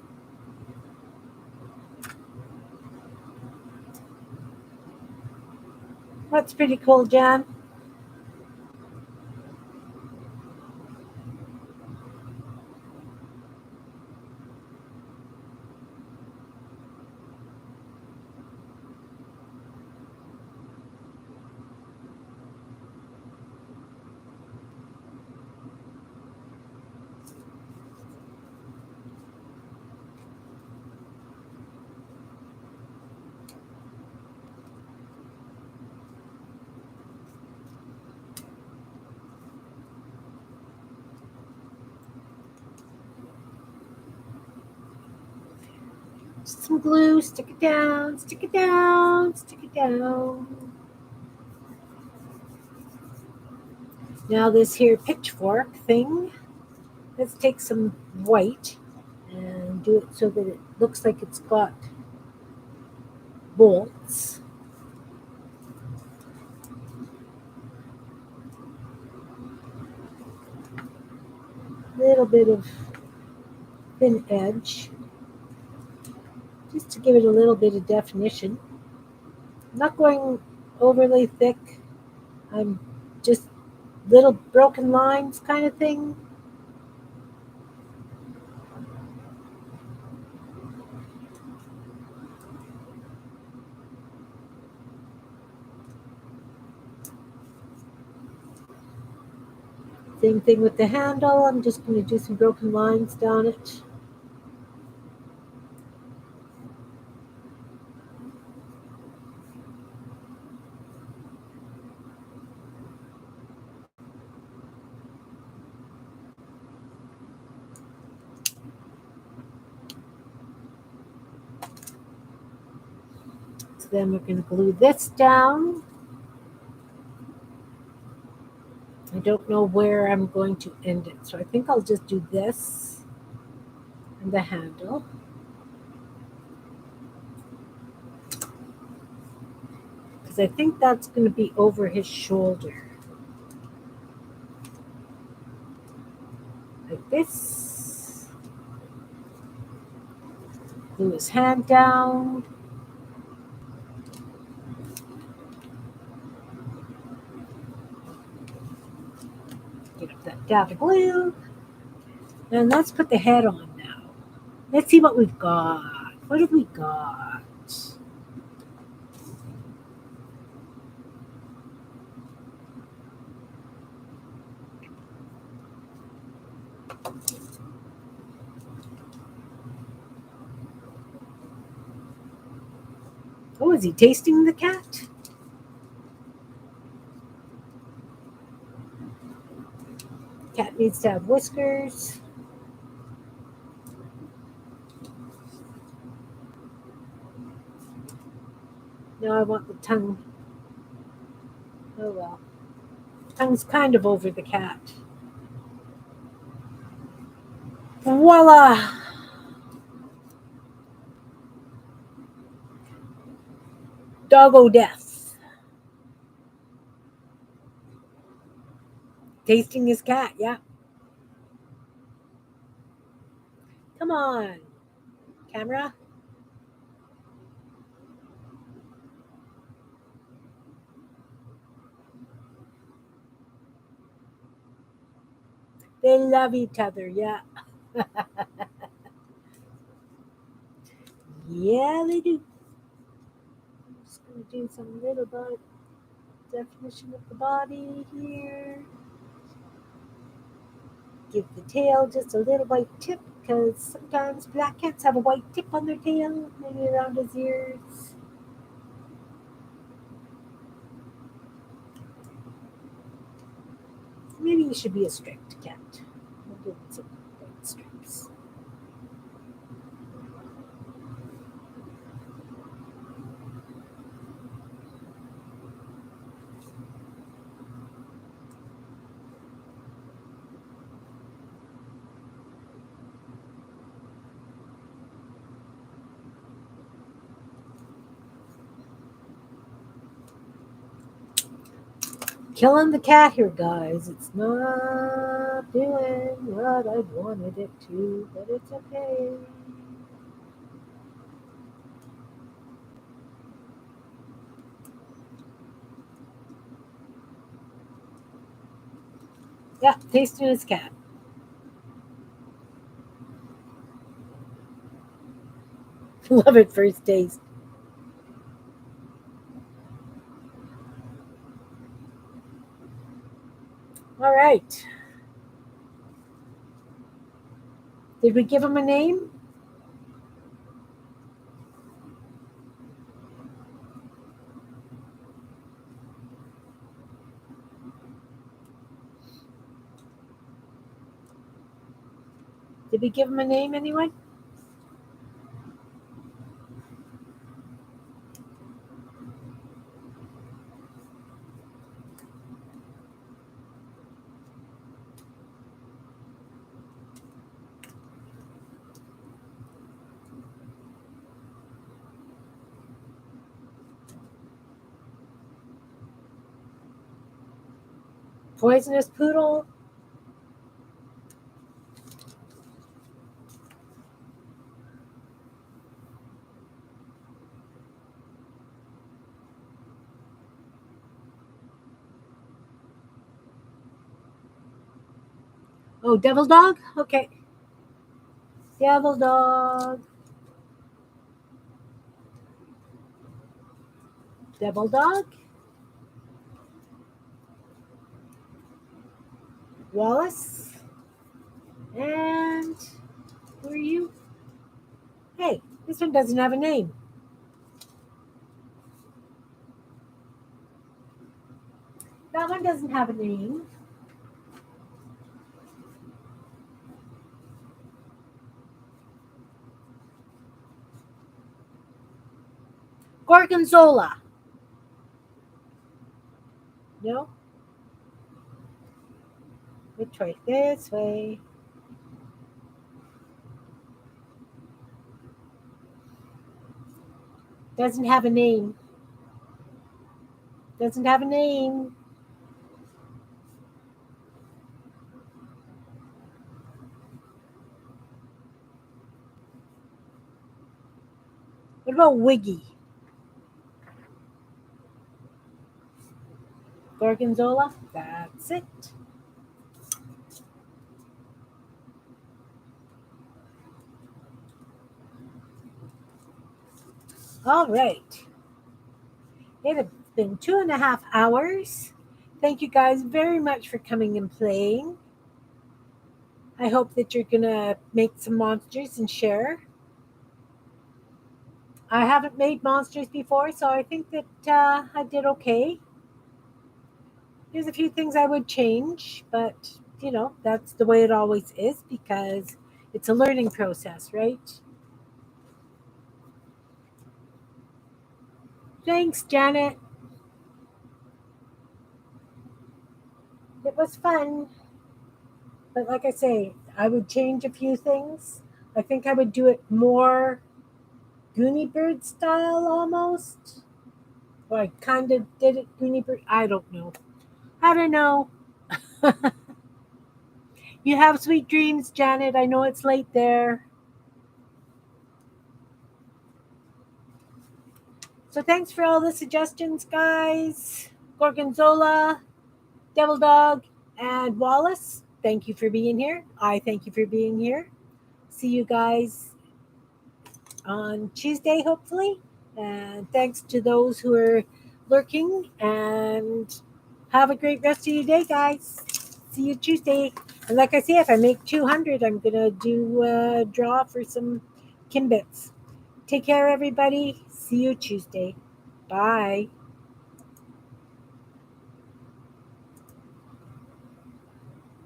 That's pretty cool, Jan. Some glue, stick it down, stick it down, stick it down. Now this here pitchfork thing, let's take some white and do it so that it looks like it's got bolts. Little bit of thin edge, just to give it a little bit of definition. I'm not going overly thick. I'm just little broken lines kind of thing. Same thing with the handle. I'm just going to do some broken lines down it. then we're going to glue this down. I don't know where I'm going to end it, so I think I'll just do this and the handle. Because I think that's going to be over his shoulder. Like this. Glue his hand down. Get up that dab of glue. And let's put the head on now. Let's see what we've got. What have we got? Oh, is he tasting the cat? Cat needs to have whiskers. Now I want the tongue. Oh well. Tongue's kind of over the cat. Voila! Doggo death. Tasting his cat, yeah. Come on, camera. They love each other, yeah. Yeah, they do. I'm just going to do some little bit definition of the body here. Give the tail just a little white tip, because sometimes black cats have a white tip on their tail, maybe around his ears. Maybe he should be a striped cat. We'll give him some white stripes. Killing the cat here, guys. It's not doing what I wanted it to, but it's okay. Yeah, tasting his cat. Love it first taste. All right. Did we give him a name? Did we give him a name, anyone? Poisonous poodle? Oh, devil dog? Okay. Devil dog. Devil dog. Wallace. And who are you? Hey, this one doesn't have a name. That one doesn't have a name. Gorgonzola. No? Which way? This way. Doesn't have a name. Doesn't have a name. What about Wiggy? Gorgonzola? That's it. All right. It has been 2.5 hours. Thank you guys very much for coming and playing. I hope that you're going to make some monsters and share. I haven't made monsters before, so I think that I did okay. There's a few things I would change, but that's the way it always is because it's a learning process, right? Thanks, Janet. It was fun. But like I say, I would change a few things. I think I would do it more Goonie Bird style almost. Or I kind of did it Goonie Bird. I don't know. I don't know. You have sweet dreams, Janet. I know it's late there. So thanks for all the suggestions, guys. Gorgonzola, Devil Dog, and Wallace. Thank you for being here. I thank you for being here. See you guys on Tuesday, hopefully. And thanks to those who are lurking. And have a great rest of your day, guys. See you Tuesday. And like I say, if I make 200, I'm going to do a draw for some Kimbits. Take care, everybody. See you Tuesday. Bye.